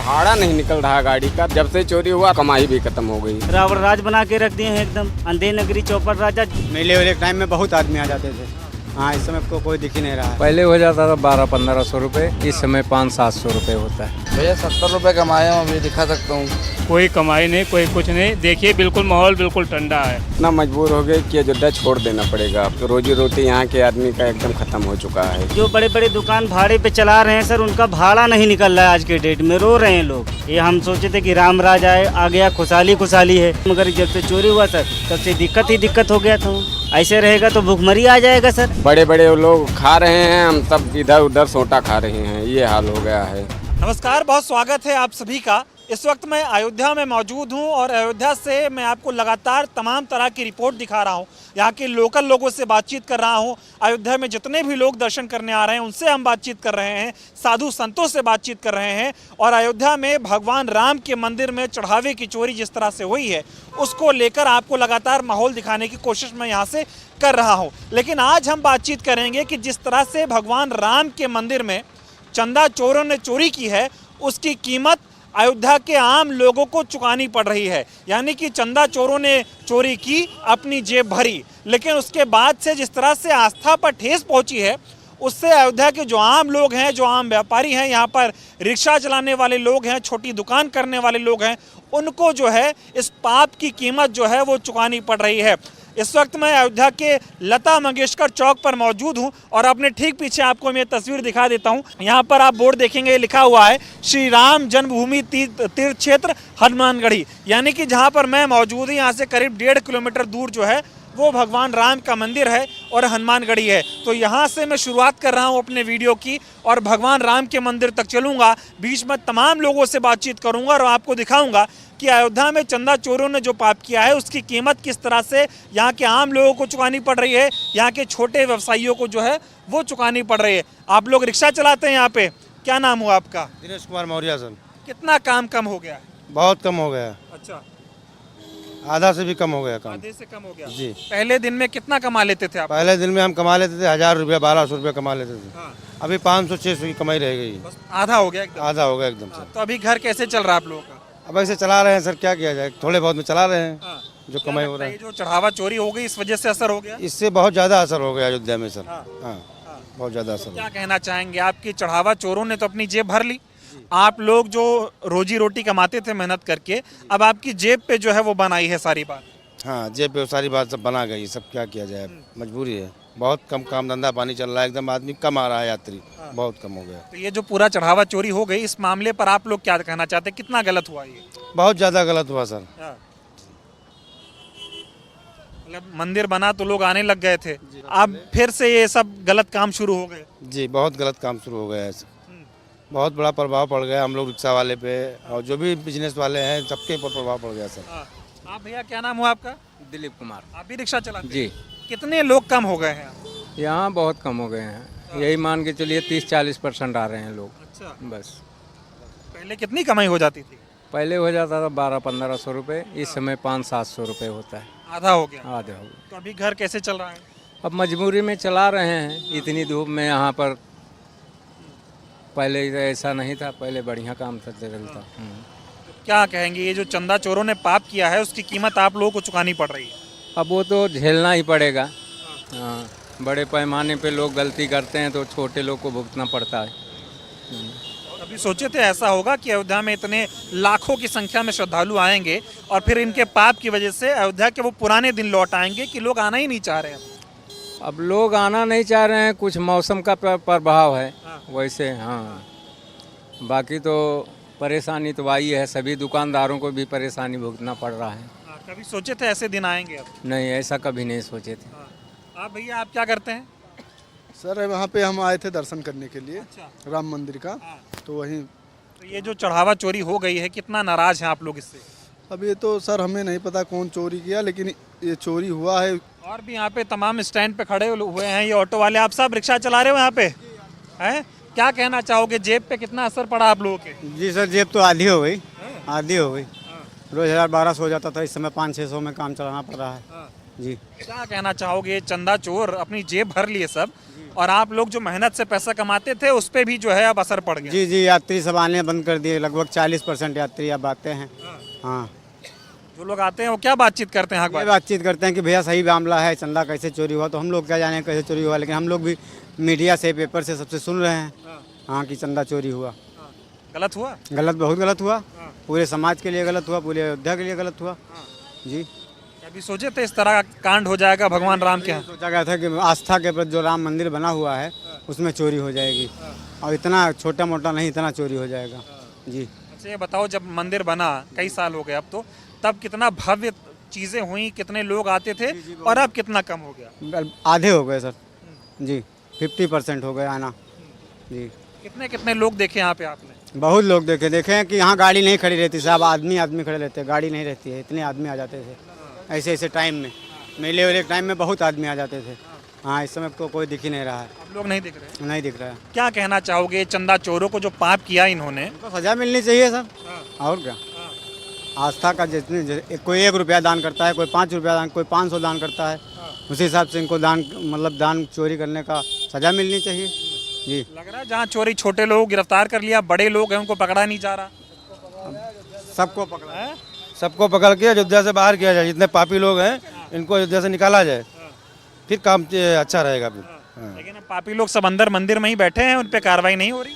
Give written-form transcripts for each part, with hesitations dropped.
भाड़ा नहीं निकल रहा गाड़ी का। जब से चोरी हुआ कमाई भी खत्म हो गई। रावण राज बना के रख दिए हैं एकदम, अंधे नगरी चौपट राजा। मेले वाले टाइम में बहुत आदमी आ जाते थे। हाँ, इस समय को कोई दिख ही नहीं रहा है। पहले हो जाता था 1200-1500 रुपये, इस समय 500-700 रुपये होता है। भैया 70 रुपये कमाए हूँ, अभी दिखा सकता हूँ। कोई कमाई नहीं, कोई कुछ नहीं। देखिए बिल्कुल माहौल बिल्कुल ठंडा है। इतना मजबूर हो गए कि अयोध्या छोड़ देना पड़ेगा। अब तो रोजी रोटी यहाँ के आदमी का एकदम खत्म हो चुका है। जो बड़े बड़े दुकान भाड़े पे चला रहे हैं सर, उनका भाड़ा नहीं निकल रहा है। आज के डेट में रो रहे हैं लोग। ये हम सोचे थे कि राम राज आए, आ गया, खुशहाली खुशहाली है, मगर जब से चोरी हुआ सर तब से दिक्कत ही दिक्कत हो गया था। ऐसे रहेगा तो भूखमरी आ जाएगा सर। बड़े बड़े लोग खा रहे हैं, हम सब इधर उधर सोटा खा रहे हैं। ये हाल हो गया है। नमस्कार, बहुत स्वागत है आप सभी का। इस वक्त मैं अयोध्या में मौजूद हूं और अयोध्या से मैं आपको लगातार तमाम तरह की रिपोर्ट दिखा रहा हूं। यहां के लोकल लोगों से बातचीत कर रहा हूं। अयोध्या में जितने भी लोग दर्शन करने आ रहे हैं उनसे हम बातचीत कर रहे हैं, साधु संतों से बातचीत कर रहे हैं। और अयोध्या में भगवान राम के मंदिर में चढ़ावे की चोरी जिस तरह से हुई है उसको लेकर आपको लगातार माहौल दिखाने की कोशिश मैं यहाँ से कर रहा हूँ। लेकिन आज हम बातचीत करेंगे कि जिस तरह से भगवान राम के मंदिर में चंदा चोरों ने चोरी की है, उसकी कीमत अयोध्या के आम लोगों को चुकानी पड़ रही है। यानी कि चंदा चोरों ने चोरी की, अपनी जेब भरी, लेकिन उसके बाद से जिस तरह से आस्था पर ठेस पहुंची है, उससे अयोध्या के जो आम लोग हैं, जो आम व्यापारी हैं, यहाँ पर रिक्शा चलाने वाले लोग हैं, छोटी दुकान करने वाले लोग हैं, उनको जो है इस पाप की कीमत जो है वो चुकानी पड़ रही है। इस वक्त मैं अयोध्या के लता मंगेशकर चौक पर मौजूद हूं और अपने ठीक पीछे आपको मैं तस्वीर दिखा देता हूं। यहां पर आप बोर्ड देखेंगे, लिखा हुआ है श्री राम जन्मभूमि तीर्थ क्षेत्र हनुमानगढ़ी। यानी कि जहां पर मैं मौजूद हूं यहाँ से करीब 1.5 किलोमीटर दूर जो है वो भगवान राम का मंदिर है और हनुमानगढ़ी है। तो यहाँ से मैं शुरुआत कर रहा हूँ अपने वीडियो की और भगवान राम के मंदिर तक चलूँगा। बीच में तमाम लोगों से बातचीत करूँगा और आपको दिखाऊँगा कि अयोध्या में चंदा चोरों ने जो पाप किया है उसकी कीमत किस तरह से यहाँ के आम लोगों को चुकानी पड़ रही है, यहाँ के छोटे व्यवसायियों को जो है वो चुकानी पड़ रही है। आप लोग रिक्शा चलाते हैं यहाँ पे, क्या नाम हुआ आपका? दिनेश कुमार मौर्य सर। कितना काम कम हो गया है? बहुत कम हो गया। अच्छा, आधा से भी कम हो गया काम। आधे से कम हो गया जी। पहले दिन में कितना कमा लेते थे आप? पहले दिन में हम कमा लेते थे 1000 रुपया, 1200 रुपया कमा लेते थे। हाँ। अभी 500-600 की कमाई रह गई। बस आधा हो गया एकदम। आधा हो गया एकदम सर। तो अभी घर कैसे चल रहा है आप लोगों का? अब ऐसे चला रहे हैं सर, क्या किया जाए, थोड़े बहुत में चला रहे हैं। हाँ। जो कमाई हो रहा है, ये जो चढ़ावा चोरी हो गई इस वजह से असर हो गया? इससे बहुत ज़्यादा असर हो गया अयोध्या में सर। हाँ। हाँ, बहुत ज़्यादा असर। क्या कहना चाहेंगे? आपकी चढ़ावा चोरों ने तो अपनी जेब भर ली। आप लोग जो रोजी रोटी कमाते थे मेहनत करके, अब आपकी जेब पे जो है वो बनाई है सारी बात। हाँ, जेब पे सारी बात सब बना गई। सब क्या किया जाए, मजबूरी है। बहुत कम काम धंधा पानी चल रहा है, एकदम आदमी कम आ रहा है, यात्री बहुत कम हो गया। तो ये जो पूरा चढ़ावा चोरी हो गई, इस मामले पर आप लोग क्या कहना चाहते हैं? कितना गलत हुआ ये? बहुत ज़्यादा गलत हुआ सर। मतलब मंदिर बना तो लोग आने लग गए थे, अब फिर से ये सब गलत काम शुरू हो गए। जी, बहुत गलत काम शुरू हो गया है। बहुत बड़ा प्रभाव पड़ गया हम लोग रिक्शा वाले पे और जो भी बिजनेस वाले हैं सबके ऊपर प्रभाव पड़ गया सर। आप भैया क्या नाम हुआ आपका? दिलीप कुमार आप भी रिक्शा चलाते हैं? जी। कितने लोग कम हो गए हैं? यहाँ बहुत कम हो गए हैं। यही मान के चलिए 30-40% आ रहे हैं लोग। अच्छा, बस। पहले कितनी कमाई हो जाती थी? पहले हो जाता था 1200-1500 रुपये, इस समय 500-700 रुपये होता है। आधा हो गया। आधे हो गए। तो अभी घर कैसे चल रहा है? अब मजबूरी में चला रहे हैं, इतनी धूप में यहाँ पर। पहले ऐसा नहीं था, पहले बढ़िया काम चलता। क्या कहेंगे, ये जो चंदा चोरों ने पाप किया है उसकी कीमत आप लोगों को चुकानी पड़ रही है? अब वो तो झेलना ही पड़ेगा। हाँ, बड़े पैमाने पे लोग गलती करते हैं तो छोटे लोग को भुगतना पड़ता है। अभी सोचे थे ऐसा होगा कि अयोध्या में इतने लाखों की संख्या में श्रद्धालु आएंगे और फिर इनके पाप की वजह से अयोध्या के वो पुराने दिन लौट आएंगे कि लोग आना ही नहीं चाह रहे हैं? अब लोग आना नहीं चाह रहे हैं, कुछ मौसम का प्रभाव है। वैसे हाँ, बाकी तो परेशानी तो आई है, सभी दुकानदारों को भी परेशानी भुगतना पड़ रहा है। कभी सोचे थे ऐसे दिन आएंगे? अब नहीं, ऐसा कभी नहीं सोचे थे। आप भैया आप क्या करते हैं? सर वहाँ पे हम आए थे दर्शन करने के लिए। अच्छा। राम मंदिर का। तो वहीं तो ये जो चढ़ावा चोरी हो गई है, कितना नाराज हैं आप लोग इससे? अब ये तो सर हमें नहीं पता कौन चोरी किया, लेकिन ये चोरी हुआ है। और भी यहाँ पे तमाम स्टैंड पे खड़े हुए हैं ये ऑटो वाले। आप सब रिक्शा चला रहे हो यहाँ पे, हैं? क्या कहना चाहोगे, जेब पे कितना असर पड़ा आप लोगों के? जी सर, जेब तो आधी हो गई। आधी हो गई। रोज 1000-1200 हो जाता था, इस समय 500-600 में काम चलाना पड़ रहा है। जी। क्या कहना चाहोगे, चंदा चोर अपनी जेब भर लिए सब, और आप लोग जो मेहनत से पैसा कमाते थे उस पे भी जो है अब असर पड़ गया? जी जी, यात्री सब आने बंद कर दिए, लगभग 40% यात्री अब आते हैं। हाँ, जो लोग आते हैं वो क्या बातचीत करते हैं? ये बातचीत करते हैं कि भैया सही मामला है, चंदा कैसे चोरी हुआ, तो हम लोग क्या जाने कैसे चोरी हुआ, लेकिन हम लोग भी मीडिया से, पेपर से, सबसे सुन रहे हैं हाँ कि चंदा चोरी हुआ। गलत हुआ? गलत, बहुत गलत हुआ, पूरे समाज के लिए गलत हुआ, पूरे अयोध्या के लिए गलत हुआ। जी। कभी सोचे थे इस तरह का कांड हो जाएगा भगवान राम के यहाँ? सोचा गया था कि आस्था के प्रति जो राम मंदिर बना हुआ है उसमें चोरी हो जाएगी, और इतना छोटा मोटा नहीं, इतना चोरी हो जाएगा। जी। अच्छा ये बताओ, जब मंदिर बना कई साल हो गए अब तो, तब कितना भव्य चीजें हुई, कितने लोग आते थे, और अब कितना कम हो गया? आधे हो गए सर जी, 50% हो गए आना जी। कितने कितने लोग देखे यहाँ पे आपने? बहुत लोग देखे हैं कि यहाँ गाड़ी नहीं खड़ी रहती साहब, आदमी खड़े रहते, गाड़ी नहीं रहती है, इतने आदमी आ जाते थे ऐसे ऐसे टाइम में, मेले वाले टाइम में बहुत आदमी आ जाते थे। हाँ, इस समय तो कोई दिख ही नहीं रहा है। अब लोग नहीं दिख रहे? नहीं दिख रहा है। क्या कहना चाहोगे, चंदा चोरों को जो पाप किया इन्होंने? तो सजा मिलनी चाहिए सर, और क्या। आस्था का जितने कोई 1 रुपया दान करता है, कोई 5 रुपया दान, कोई 500 दान करता है, उसी हिसाब से इनको दान, मतलब दान चोरी करने का सजा मिलनी चाहिए जी। लग रहा है जहाँ चोरी छोटे लोग गिरफ्तार कर लिया, बड़े लोग हैं उनको पकड़ा नहीं जा रहा। सबको पकड़ा है, सबको पकड़ के अयोध्या से बाहर किया जाए, जितने पापी लोग हैं इनको अयोध्या से निकाला जाए, फिर काम अच्छा रहेगा। लेकिन अब पापी लोग सब अंदर मंदिर में ही बैठे हैं, उन पे कार्रवाई नहीं हो रही?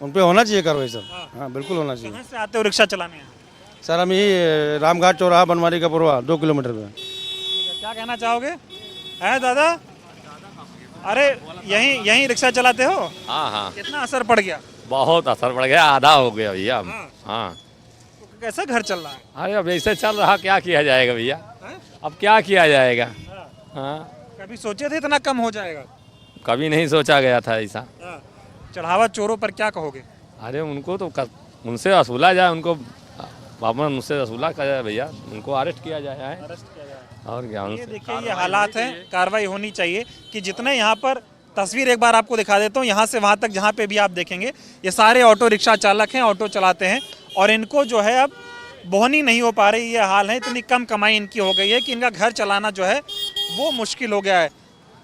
उन पे होना चाहिए कार्रवाई सर। हाँ बिल्कुल होना चाहिए। कहाँ से आते हो रिक्शा चलाने? सर हम यही रामघाट चौराहा बनवारी का पुरवा 2 किलोमीटर में। क्या कहना चाहोगे? है दादा? अरे यहीं रिक्शा चलाते हो? हाँ हाँ, कितना असर पड़ गया? बहुत असर पड़ गया, आधा हो गया भैया। हाँ, तो कैसा घर चल रहा है? अरे अब ऐसे चल रहा, क्या किया जाएगा भैया, अब क्या किया जाएगा। हाँ, कभी सोचे थे इतना कम हो जाएगा? कभी नहीं सोचा गया था ऐसा। चढ़ावा चोरों पर क्या कहोगे? अरे उनको तो उनसे वसूला जाए, उनको वापस उनसे वसूला किया जाए भैया, उनको अरेस्ट किया जाए है। और क्या, ये देखिए ये हालात हैं, कार्रवाई होनी चाहिए। कि जितने यहाँ पर, तस्वीर एक बार आपको दिखा देता हूँ, यहाँ से वहाँ तक जहाँ पे भी आप देखेंगे ये सारे ऑटो रिक्शा चालक हैं, ऑटो चलाते हैं, और इनको जो है अब बोहनी नहीं हो पा रही, ये हाल है। इतनी कम कमाई इनकी हो गई है कि इनका घर चलाना जो है वो मुश्किल हो गया है।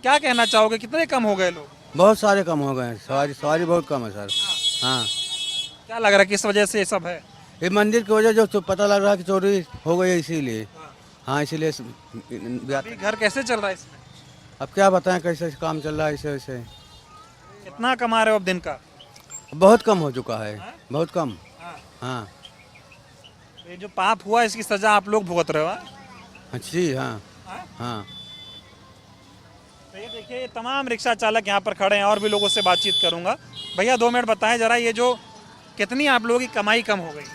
क्या कहना चाहोगे, कितने कम हो गए लोग? बहुत सारे कम हो गए हैं, सवारी बहुत कम है सर। हाँ, क्या लग रहा है किस वजह से ये सब है? ये मंदिर की वजह जो पता लग रहा है कि चोरी हो गई है, इसीलिए। हाँ, इसीलिए अभी घर कैसे चल रहा है इसमें? अब क्या बताएं कैसे काम चल रहा है, ऐसे वैसे। कितना कमा रहे हो अब दिन का? बहुत कम हो चुका है, बहुत कम। हाँ, ये जो पाप हुआ इसकी सजा आप लोग भुगत रहे हो? जी हाँ हाँ। तो ये देखिए ये तमाम रिक्शा चालक यहाँ पर खड़े हैं, और भी लोगों से बातचीत करूंगा। भैया 2 मिनट बताएं जरा, ये जो कितनी आप लोगों की कमाई कम हो गई?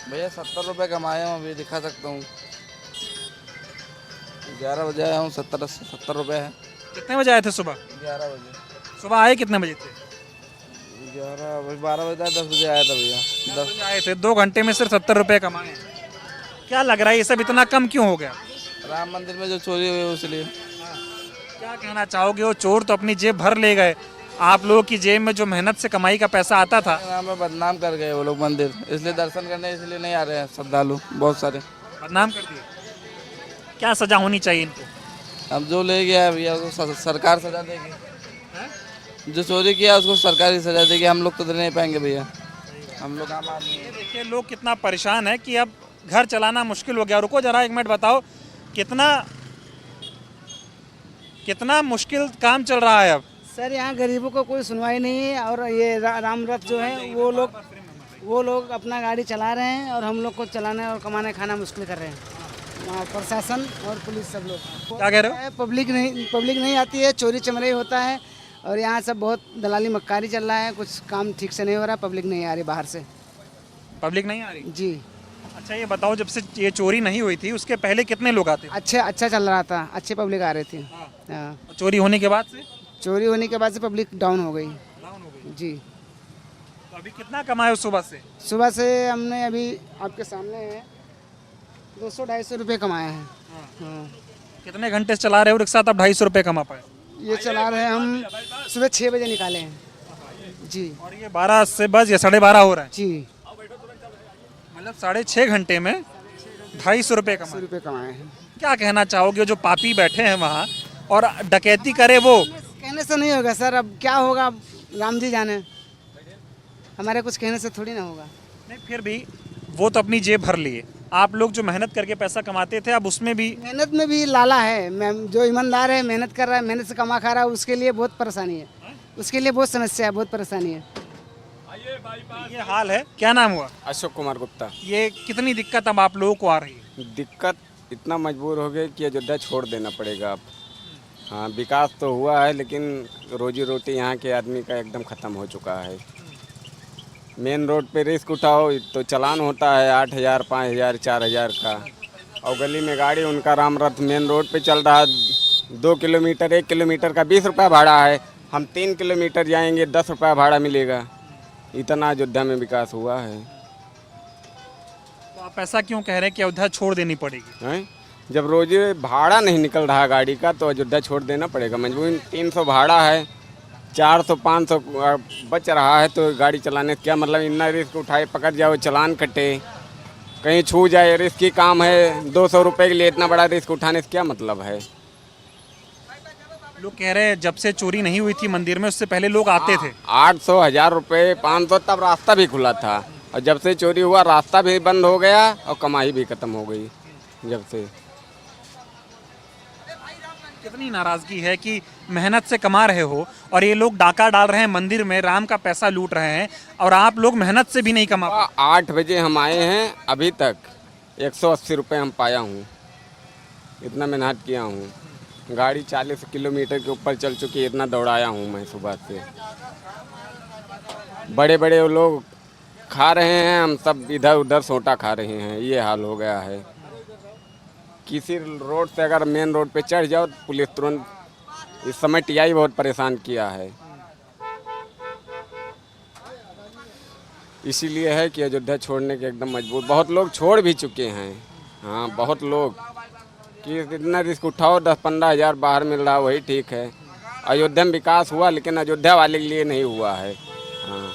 भैया 70 रुपये कमाए हूँ, अभी दिखा सकता हूँ। 11 बजे आया हूँ, 70 रुपये है। कितने बजे आए थे सुबह? 11 बजे। सुबह आए कितने बजे थे? 12 बजे, 10 बजे आया था भैया। 10 बजे आए थे, 2 घंटे में सिर्फ 70 रुपये कमाए। क्या लग रहा है ये सब इतना कम क्यों हो गया? राम मंदिर में जो चोरी हुई उसलिए। क्या कहना चाहोगे, वो चोर तो अपनी जेब भर ले गए, आप लोगों की जेब में जो मेहनत से कमाई का पैसा आता था नाम में बदनाम कर गए वो लोग मंदिर, इसलिए दर्शन करने इसलिए नहीं आ रहे हैं श्रद्धालु बहुत सारे। बदनाम कर दिए। क्या सजा होनी चाहिए इनको? अब जो ले गया भैया उसको सरकार सजा देगी, जो चोरी किया उसको सरकार ही सजा देगी, हम लोग तो दे नहीं पाएंगे भैया, हम लोग आम आदमी। देखिए लोग कितना परेशान है कि अब घर चलाना मुश्किल हो गया। रुको जरा 1 मिनट, बताओ कितना मुश्किल काम चल रहा है अब? सर यहाँ गरीबों को कोई सुनवाई नहीं है, और ये राम रथ जो है वो लोग अपना गाड़ी चला रहे हैं, और हम लोग को चलाने और कमाने खाना मुश्किल कर रहे हैं। वहाँ प्रशासन और पुलिस सब लोग। क्या कह रहे हो? पब्लिक नहीं आती है, चोरी चमराई होता है, और यहाँ सब बहुत दलाली मक्कारी चल रहा है, कुछ काम ठीक से नहीं हो रहा, पब्लिक नहीं आ रही बाहर से। पब्लिक नहीं आ रही? जी। अच्छा ये बताओ, जब से ये चोरी नहीं हुई थी उसके पहले कितने लोग आते थे? अच्छा चल रहा था, अच्छी पब्लिक आ रही थी। हाँ। चोरी होने के बाद से? चोरी होने के बाद से पब्लिक डाउन हो गई। जी। तो अभी कितना कमाए सुबह से? सुबह से हमने अभी आपके सामने है 200-250 रुपये कमाए हैं। हाँ। कितने घंटे से चला रहे हो रिक्शा तब 250 रुपये कमा पाए? ये चला रहे हैं हम, सुबह 6 बजे निकाले हैं जी। और ये 12 से बज या 12:30 हो रहा है जी, मतलब 6.5 घंटे में 250 रुपये कमाए। 100 रुपये कमाए हैं। क्या कहना चाहोगे जो पापी बैठे हैं वहाँ और डकैती करे वो? कहने से नहीं होगा सर, अब क्या होगा राम जी जाने, हमारे कुछ कहने से थोड़ी ना होगा। नहीं फिर भी वो तो अपनी जेब भर लिए, आप लोग जो मेहनत करके पैसा कमाते थे अब उसमें भी मेहनत में भी लाला है। जो ईमानदार है, मेहनत कर रहा है, मेहनत से कमा खा रहा है, उसके लिए बहुत परेशानी है, उसके लिए बहुत समस्या है, बहुत परेशानी है। ये हाल है। क्या नाम हुआ? अशोक कुमार गुप्ता। ये कितनी दिक्कत अब आप लोगों को आ रही है? दिक्कत इतना मजबूर हो गए कि अयोध्या छोड़ देना पड़ेगा अब। हाँ, विकास तो हुआ है लेकिन रोजी रोटी यहाँ के आदमी का एकदम ख़त्म हो चुका है। मेन रोड पे रिस्क उठाओ तो चालान होता है 8,000, 5,000, 4,000 का, और गली में गाड़ी उनका राम रथ मेन रोड पे चल रहा, 2 किलोमीटर 1 किलोमीटर का 20 रुपया भाड़ा है, हम 3 किलोमीटर जाएंगे 10 रुपया भाड़ा मिलेगा। इतना अयोध्या में विकास हुआ है। तो आप ऐसा क्यों कह रहे हैं कि अयोध्या छोड़ देनी पड़ेगी? हैं? जब रोजी भाड़ा नहीं निकल रहा गाड़ी का तो अयोध्या छोड़ देना पड़ेगा मजबूरी। 300 भाड़ा है, 400 500 बच रहा है, तो गाड़ी चलाने क्या मतलब? इतना रिस्क उठाए, पकड़ जाओ, चालान कटे, कहीं छू जाए, रिस्क की काम है। 200 रुपये के लिए इतना बड़ा रिस्क उठाने से क्या मतलब है? लोग कह रहे हैं जब से चोरी नहीं हुई थी मंदिर में उससे पहले लोग आते थे। 800, 1000 रुपये, 500 तब रास्ता भी खुला था, और जब से चोरी हुआ रास्ता भी बंद हो गया और कमाई भी खत्म हो गई। जब से कितनी नाराजगी है कि मेहनत से कमा रहे हो और ये लोग डाका डाल रहे हैं मंदिर में, राम का पैसा लूट रहे हैं, और आप लोग मेहनत से भी नहीं कमा। 8 बजे हम आए हैं, अभी तक 180 रुपये हम पाया हूँ। इतना मेहनत किया हूँ, गाड़ी 40 किलोमीटर के ऊपर चल चुकी है, इतना दौड़ाया हूँ मैं सुबह से। बड़े बड़े लोग खा रहे हैं, हम सब इधर उधर सोटा खा रहे हैं, ये हाल हो गया है। किसी रोड से अगर मेन रोड पे चढ़ जाओ तो पुलिस तुरंत, इस समय टीआई बहुत परेशान किया है। इसीलिए है कि अयोध्या छोड़ने के एकदम मजबूर, बहुत लोग छोड़ भी चुके हैं। हाँ, बहुत लोग कि इतना रिस्क उठाओ, 10-15 हज़ार बाहर मिल रहा, वही ठीक है। अयोध्या में विकास हुआ लेकिन अयोध्या वाले के लिए नहीं हुआ है। हाँ,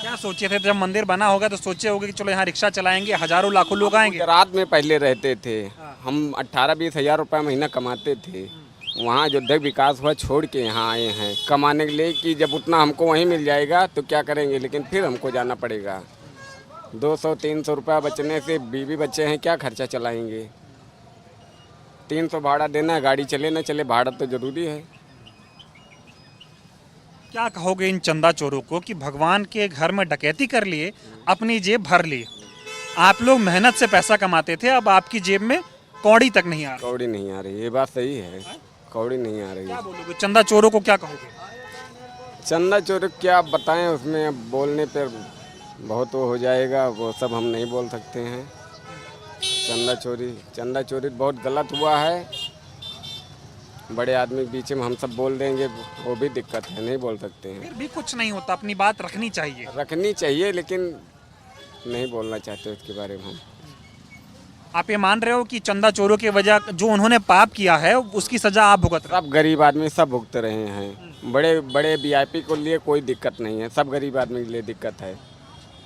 क्या सोचे थे जब मंदिर बना होगा तो सोचे होंगे कि चलो यहाँ रिक्शा चलाएंगे, हजारों लाखों लोग आएंगे। रात में पहले रहते थे हम, 18-20 हज़ार रुपये महीना कमाते थे। वहाँ अयोध्या विकास हुआ, छोड़ के यहाँ आए हैं कमाने के लिए कि जब उतना हमको वहीं मिल जाएगा तो क्या करेंगे, लेकिन फिर हमको जाना पड़ेगा। 200-300 रुपया बचने से बीवी बच्चे हैं, क्या खर्चा चलाएंगे? 300 भाड़ा देना है, गाड़ी चले ना चले, भाड़ा तो ज़रूरी है। क्या कहोगे इन चंदा चोरों को कि भगवान के घर में डकैती कर लिए, अपनी जेब भर ली? आप लोग मेहनत से पैसा कमाते थे, अब आपकी जेब में कौड़ी तक नहीं आ रही। कौड़ी नहीं आ रही, ये बात सही है, कौड़ी नहीं आ रही। क्या बोलोगे चंदा चोरों को, क्या कहोगे? चंदा चोर क्या बताएं, उसमें अब बोलने पर बहुत वो हो जाएगा, वो सब हम नहीं बोल सकते हैं। चंदा चोरी बहुत गलत हुआ है। बड़े आदमी के बीच में हम सब बोल देंगे, वो भी दिक्कत है, नहीं बोल सकते हैं। फिर भी कुछ नहीं होता, अपनी बात रखनी चाहिए, लेकिन नहीं बोलना चाहते उसके बारे में हम। आप ये मान रहे हो कि चंदा चोरों की वजह जो उन्होंने पाप किया है उसकी सजा आप भुगत रहे? सब गरीब आदमी सब भुगत रहे हैं। बड़े बड़े वीआईपी को लिए कोई दिक्कत नहीं है, सब गरीब आदमी के लिए दिक्कत है।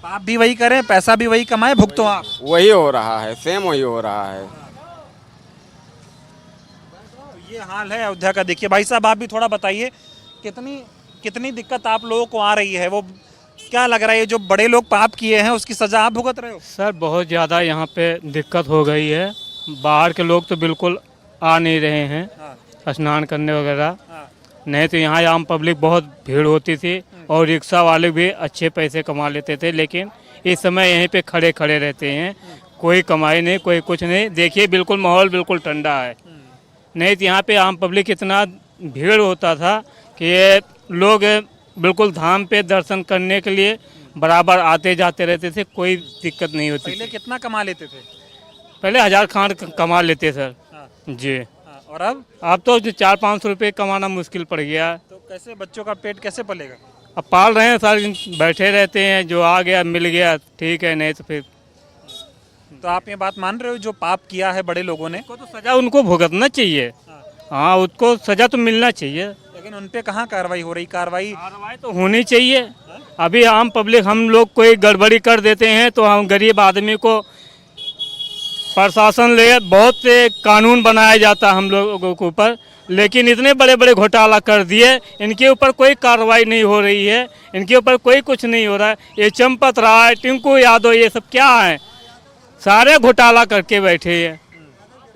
पाप भी वही करें, पैसा भी वही कमाए, भुगतो आप। वही हो रहा है, सेम वही हो रहा है। तो ये हाल है अयोध्या का। देखिए भाई साहब, आप भी थोड़ा बताइए, कितनी दिक्कत आप लोगों को आ रही है? वो क्या लग रहा है, जो बड़े लोग पाप किए हैं उसकी सजा आप भुगत रहे हो? सर बहुत ज़्यादा यहाँ पे दिक्कत हो गई है। बाहर के लोग तो बिल्कुल आ नहीं रहे हैं स्नान करने वगैरह। नहीं तो यहाँ आम पब्लिक बहुत भीड़ होती थी और रिक्शा वाले भी अच्छे पैसे कमा लेते थे, लेकिन इस समय यहीं पे खड़े खड़े रहते हैं, कोई कमाई नहीं, कोई कुछ नहीं। देखिए बिल्कुल माहौल बिल्कुल ठंडा है। नहीं तो यहाँ पे आम पब्लिक इतना भीड़ होता था कि ये लोग बिल्कुल धाम पे दर्शन करने के लिए बराबर आते जाते रहते थे, कोई दिक्कत नहीं होती। पहले कितना कमा लेते थे? पहले 1000 खान कमा लेते सर। जी। और अब तो 400-500 रुपये कमाना मुश्किल पड़ गया। तो कैसे बच्चों का पेट कैसे पलेगा? अब पाल रहे हैं सर, बैठे रहते हैं, जो आ गया मिल गया ठीक है, नहीं तो फिर। तो आप ये बात मान रहे हो जो पाप किया है बड़े लोगों ने, तो सजा उनको भुगतना चाहिए। हाँ, उसको सजा तो मिलना चाहिए, लेकिन उन पे कहाँ कार्रवाई हो रही? कार्रवाई तो होनी चाहिए। अभी आम पब्लिक हम लोग कोई गड़बड़ी कर देते हैं तो हम गरीब आदमी को प्रशासन ले बहुत से कानून बनाया जाता है हम लोगों के ऊपर, लेकिन इतने बड़े बड़े घोटाला कर दिए, इनके ऊपर कोई कार्रवाई नहीं हो रही है, इनके ऊपर कोई कुछ नहीं हो रहा है। ये चंपत राय, टिंकू यादव, ये सब क्या है, सारे घोटाला करके बैठे हैं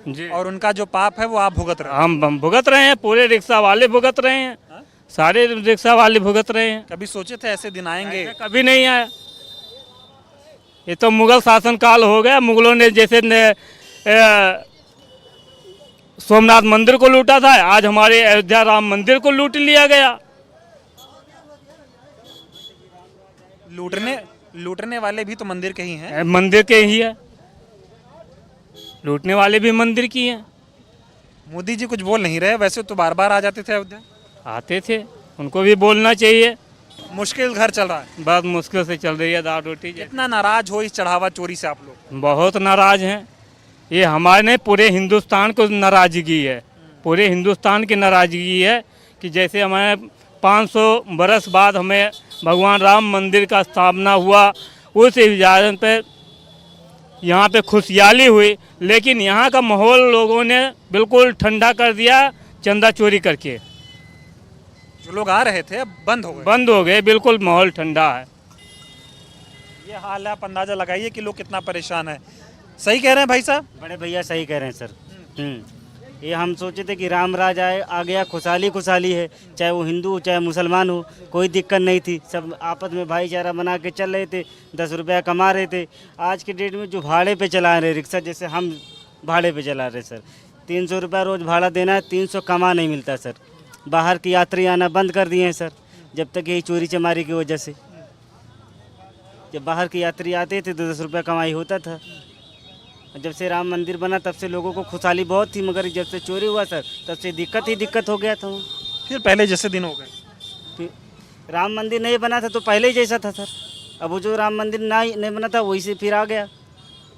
जी। और उनका जो पाप है वो आप भुगत रहे हैं। हम भुगत रहे हैं, पूरे रिक्शा वाले भुगत रहे हैं, सारे रिक्शा वाले भुगत रहे हैं। कभी सोचे थे ऐसे दिन आएंगे? कभी नहीं आया। ये तो मुगल शासन काल हो गया। मुगलों ने जैसे सोमनाथ मंदिर को लूटा था, आज हमारे अयोध्या राम मंदिर को लूट लिया गया। लूटने वाले भी तो मंदिर के ही हैं। मंदिर के ही है, लूटने वाले भी मंदिर की हैं। मोदी जी कुछ बोल नहीं रहे, वैसे तो बार बार आ जाते थे अयोध्या। आते थे, उनको भी बोलना चाहिए। मुश्किल घर चल रहा है, बहुत मुश्किल से चल रही है दाल रोटी। कितना नाराज हो इस चढ़ावा चोरी से आप लोग? बहुत नाराज हैं। ये हमारे पूरे हिंदुस्तान को नाराजगी है, पूरे हिंदुस्तान की नाराजगी है कि जैसे हमें 500 बरस बाद हमें भगवान राम मंदिर का स्थापना हुआ, उस इजाज़त पे यहाँ पे खुशहाली हुई, लेकिन यहाँ का माहौल लोगों ने बिल्कुल ठंडा कर दिया चंदा चोरी करके। जो लोग आ रहे थे अब बंद हो गए, बिल्कुल माहौल ठंडा है। ये हाल है, आप अंदाजा लगाइए कि लोग कितना परेशान है। सही कह रहे हैं भाई साहब? बड़े भैया सही कह रहे हैं सर। ये हम सोचे थे कि राम राज आ गया, खुशहाली है, चाहे वो हिंदू चाहे मुसलमान हो, कोई दिक्कत नहीं थी, सब आपस में भाईचारा बना के चल रहे थे, 10 रुपया कमा रहे थे। आज के डेट में जो भाड़े पे चला रहे रिक्शा, जैसे हम भाड़े पे चला रहे सर, 300 रुपया रोज़ भाड़ा देना है, 300 कमा नहीं मिलता सर। बाहर की यात्री आना बंद कर दिए हैं सर, जब तक यही चोरी चमारी की वजह से। जब बाहर के यात्री आते थे तो 10 रुपया कमाई होता था। जब से राम मंदिर बना तब से लोगों को खुशहाली बहुत थी, मगर जब से चोरी हुआ सर तब से दिक्कत हो गया था। फिर पहले जैसे दिन हो गए? फिर राम मंदिर नहीं बना था तो पहले ही जैसा था सर। अब वो जो राम मंदिर नहीं बना था वही से फिर आ गया।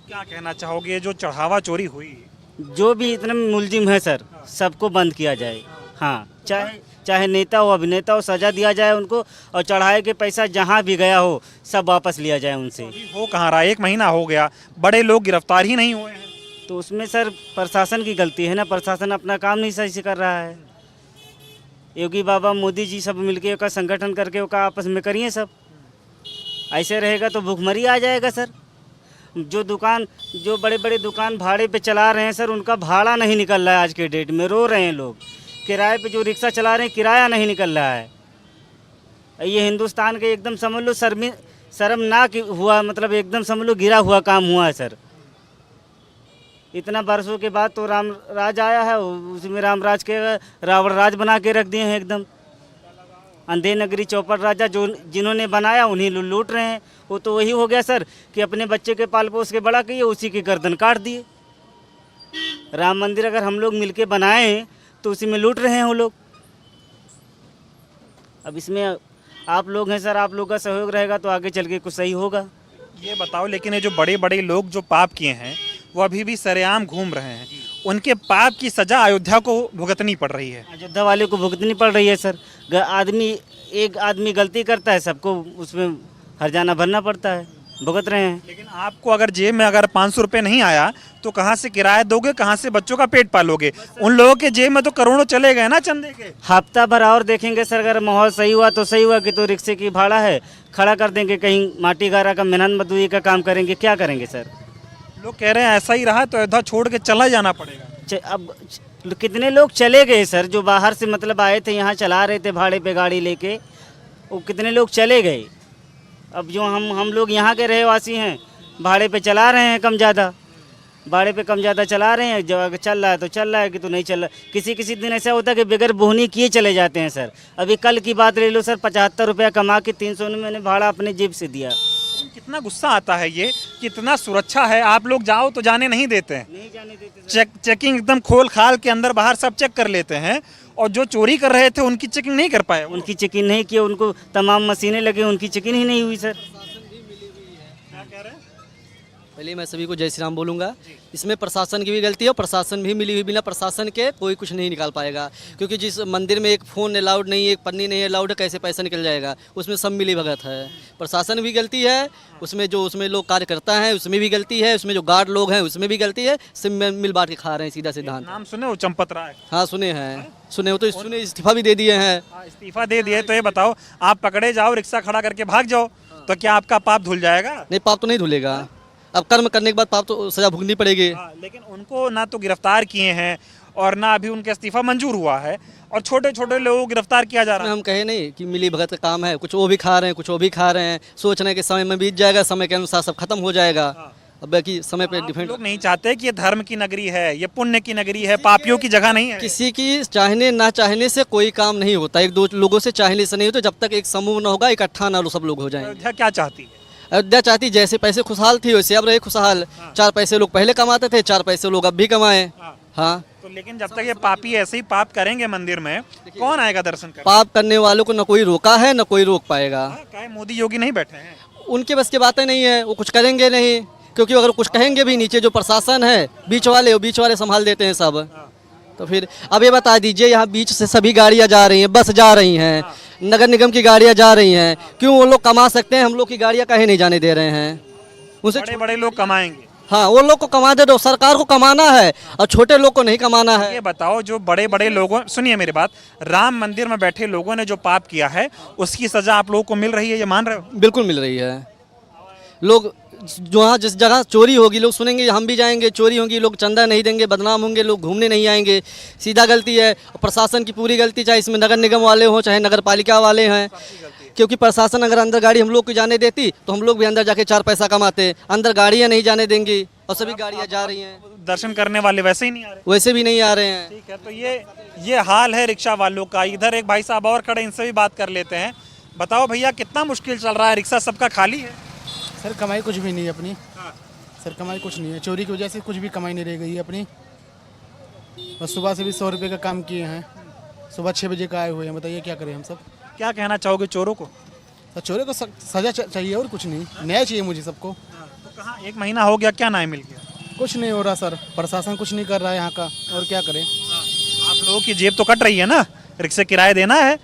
क्या कहना चाहोगे, जो चढ़ावा चोरी हुई, जो भी इतने मुलजिम है सर सबको बंद किया जाए। हाँ, चाहे नेता हो अभिनेता हो, सजा दिया जाए उनको, और चढ़ाए के पैसा जहाँ भी गया हो सब वापस लिया जाए उनसे। हो कहाँ रहा, 1 महीना हो गया, बड़े लोग गिरफ्तार ही नहीं हुए हैं। तो उसमें सर प्रशासन की गलती है ना, प्रशासन अपना काम नहीं सही से कर रहा है। योगी बाबा मोदी जी सब मिलके का संगठन करके का आपस में करिए सब। ऐसे रहेगा तो भूखमरी आ जाएगा सर। जो बड़े बड़े दुकान भाड़े पे चला रहे हैं सर, उनका भाड़ा नहीं निकल रहा है। आज के डेट में रो रहे हैं लोग। किराए पे जो रिक्शा चला रहे हैं किराया नहीं निकल रहा है। ये हिंदुस्तान के एकदम समझ लो शर्मनाक हुआ, मतलब एकदम समझ लो गिरा हुआ काम हुआ है सर। इतना बरसों के बाद तो राम राज आया है, उसमें राम राज के रावण राज बना के रख दिए हैं एकदम। अंधे नगरी चौपड़ राजा जिन्होंने बनाया उन्हीं लूट रहे हैं। वो तो वही हो गया सर कि अपने बच्चे के पाल पोस के बड़ा किए, उसी की गर्दन काट दिए। राम मंदिर अगर हम लोग मिलके बनाए हैं तो उसी में लूट रहे हैं वो लोग। अब इसमें आप लोग हैं सर, आप लोग का सहयोग रहेगा तो आगे चल के कुछ सही होगा। ये बताओ, लेकिन ये जो बड़े बड़े लोग जो पाप किए हैं वो अभी भी सरेआम घूम रहे हैं, उनके पाप की सजा अयोध्या को भुगतनी पड़ रही है। अयोध्या वाले को भुगतनी पड़ रही है सर। एक आदमी गलती करता है, सबको उसमें हर्जाना भरना पड़ता है, भुगत रहे हैं। लेकिन आपको अगर जेब में अगर 500 रुपये नहीं आया तो कहाँ से किराया दोगे, कहाँ से बच्चों का पेट पालोगे? उन लोगों के जेब में तो करोड़ों चले गए ना चंदे के। हफ्ता भर और देखेंगे सर, अगर माहौल सही हुआ तो सही हुआ कि तो रिक्शे की भाड़ा है खड़ा कर देंगे, कहीं माटी गारा का मेहनत मजदूरी का काम करेंगे, क्या करेंगे सर? लोग कह रहे हैं ऐसा ही रहा तो अयोध्या छोड़ के चला जाना पड़ेगा। अब कितने लोग चले गए सर, जो बाहर से मतलब आए थे यहाँ चला रहे थे भाड़े पे गाड़ी लेके, वो कितने लोग चले गए। अब जो हम लोग यहाँ के रहवासी हैं भाड़े पे चला रहे हैं कम ज़्यादा, भाड़े पे कम ज़्यादा चला रहे हैं। जब अगर चल रहा है तो चल रहा है, कि तो नहीं चल रहा। किसी दिन ऐसा होता है कि बगैर बोहनी किए चले जाते हैं सर। अभी कल की बात ले लो सर, 75 रुपया कमा के 300 में मैंने भाड़ा अपने जेब से दिया। कितना गुस्सा आता है ये, कितना सुरक्षा है, आप लोग जाओ तो जाने नहीं देते हैं। नहीं जाने देते। चेकिंग एकदम खोल खाल के अंदर बाहर सब चेक कर लेते हैं, और जो चोरी कर रहे थे उनकी चेकिंग नहीं कर पाए। उनकी चेकिंग नहीं की, उनको तमाम मशीनें लगी, उनकी चेकिंग ही नहीं हुई सर। पहले मैं सभी को जय श्री राम बोलूँगा। इसमें प्रशासन की भी गलती है और प्रशासन भी मिली हुई, बिना प्रशासन के कोई कुछ नहीं निकाल पाएगा, क्योंकि जिस मंदिर में एक फ़ोन अलाउड नहीं है, एक पन्नी नहीं अलाउड है, कैसे पैसा निकल जाएगा? उसमें सब मिली भगत है। प्रशासन भी गलती है, उसमें लोग कार्यकर्ता हैं उसमें भी गलती है, उसमें जो गार्ड लोग हैं उसमें भी गलती है, सब मिल बांट के खा रहे हैं सीधा सिद्धांत। नाम सुने हो चंपत राय? हाँ सुने हैं, सुने हो तो सुने, इस्तीफा भी दे दिए हैं। इस्तीफा दे दिए, तो ये बताओ आप पकड़े जाओ, रिक्शा खड़ा करके भाग जाओ, तो क्या आपका पाप धुल जाएगा? नहीं, पाप तो नहीं धुलेगा, अब कर्म करने के बाद पाप तो सजा भुगतनी पड़ेगी। लेकिन उनको ना तो गिरफ्तार किए हैं और ना अभी उनका इस्तीफा मंजूर हुआ है, और छोटे छोटे लोगों को गिरफ्तार किया जा रहा है। हम कहे नहीं कि मिली भगत का काम है, कुछ वो भी खा रहे हैं, कुछ वो भी खा रहे हैं, सोच रहे हैं कि समय में बीत जाएगा, समय के अनुसार सब खत्म हो जाएगा। अब बाकी समय पे डिपेंड। लोग नहीं चाहते कि ये धर्म की नगरी है, ये पुण्य की नगरी है, पापियों की जगह नहीं है। किसी की चाहने ना चाहने से कोई काम नहीं होता, एक दो लोगों से चाहने से नहीं होता, जब तक एक समूह ना होगा, इकट्ठा ना सब लोग हो जाएंगे। अयोध्या क्या चाहती है? अयोध्या चाहती जैसे पैसे खुशहाल थी वैसे अब रहे खुशहाल। 4 पैसे लोग पहले कमाते थे, 4 पैसे लोग अब भी कमाए। हाँ, तो लेकिन जब तक ये पापी ऐसे ही पाप करेंगे मंदिर में, कौन आएगा दर्शन करने? पाप करने वालों को न कोई रोका है न कोई रोक पाएगा। क्या मोदी योगी नहीं बैठे हैं? उनके बस की बातें नहीं है, वो कुछ करेंगे नहीं, क्योंकि अगर कुछ कहेंगे भी, नीचे जो प्रशासन है, बीच वाले संभाल देते हैं सब। तो फिर अब ये बता दीजिए, यहाँ बीच से सभी गाड़ियाँ जा रही हैं, बस जा रही हैं, नगर निगम की गाड़ियाँ जा रही हैं, क्यों? वो लोग कमा सकते हैं, हम लोग की गाड़ियाँ कहीं नहीं जाने दे रहे हैं। उनसे बड़े लोग कमाएंगे। हाँ, वो लोग को कमा दे दो, सरकार को कमाना है और छोटे लोग को नहीं कमाना है। ये बताओ, जो बड़े लोगों, सुनिए मेरी बात, राम मंदिर में बैठे लोगों ने जो पाप किया है उसकी सजा आप लोगों को मिल रही है, ये मान रहे हो? बिल्कुल मिल रही है। लोग जहाँ जिस जगह चोरी होगी लोग सुनेंगे, हम भी जाएंगे, चोरी होगी लोग चंदा नहीं देंगे, बदनाम होंगे, लोग घूमने नहीं आएंगे, सीधा गलती है। प्रशासन की पूरी गलती, चाहे इसमें नगर निगम वाले हों चाहे नगर पालिका वाले हैं, क्योंकि प्रशासन अगर अंदर गाड़ी हम लोग को जाने देती तो हम लोग भी अंदर जाके 4 पैसा कमाते, अंदर गाड़ियाँ नहीं जाने देंगी और सभी गाड़ियाँ जा रही हैं। दर्शन करने वाले वैसे ही नहीं आ रहे, वैसे भी नहीं आ रहे हैं। ठीक है, तो ये हाल है रिक्शा वालों का। इधर एक भाई साहब और खड़े, इनसे भी बात कर लेते हैं। बताओ भैया, कितना मुश्किल चल रहा है? रिक्शा सबका खाली है? सर कमाई कुछ भी नहीं है अपनी। सर कमाई कुछ नहीं है, चोरी की वजह से कुछ भी कमाई नहीं रह गई है अपनी। और सुबह से भी 100 रुपये का काम किए हैं, सुबह 6 बजे का आए हुए हैं, बताइए क्या करें हम सब? क्या कहना चाहोगे चोरों को? सर चोरों को सजा चाहिए और कुछ नहीं, न्याय चाहिए मुझे सबको। तो कहाँ 1 महीना हो गया, क्या न्याय मिल गया? कुछ नहीं हो रहा सर, प्रशासन कुछ नहीं कर रहा है यहाँ का, और क्या करें? आप लोगों की जेब तो कट रही है ना, रिक्शा किराया देना है,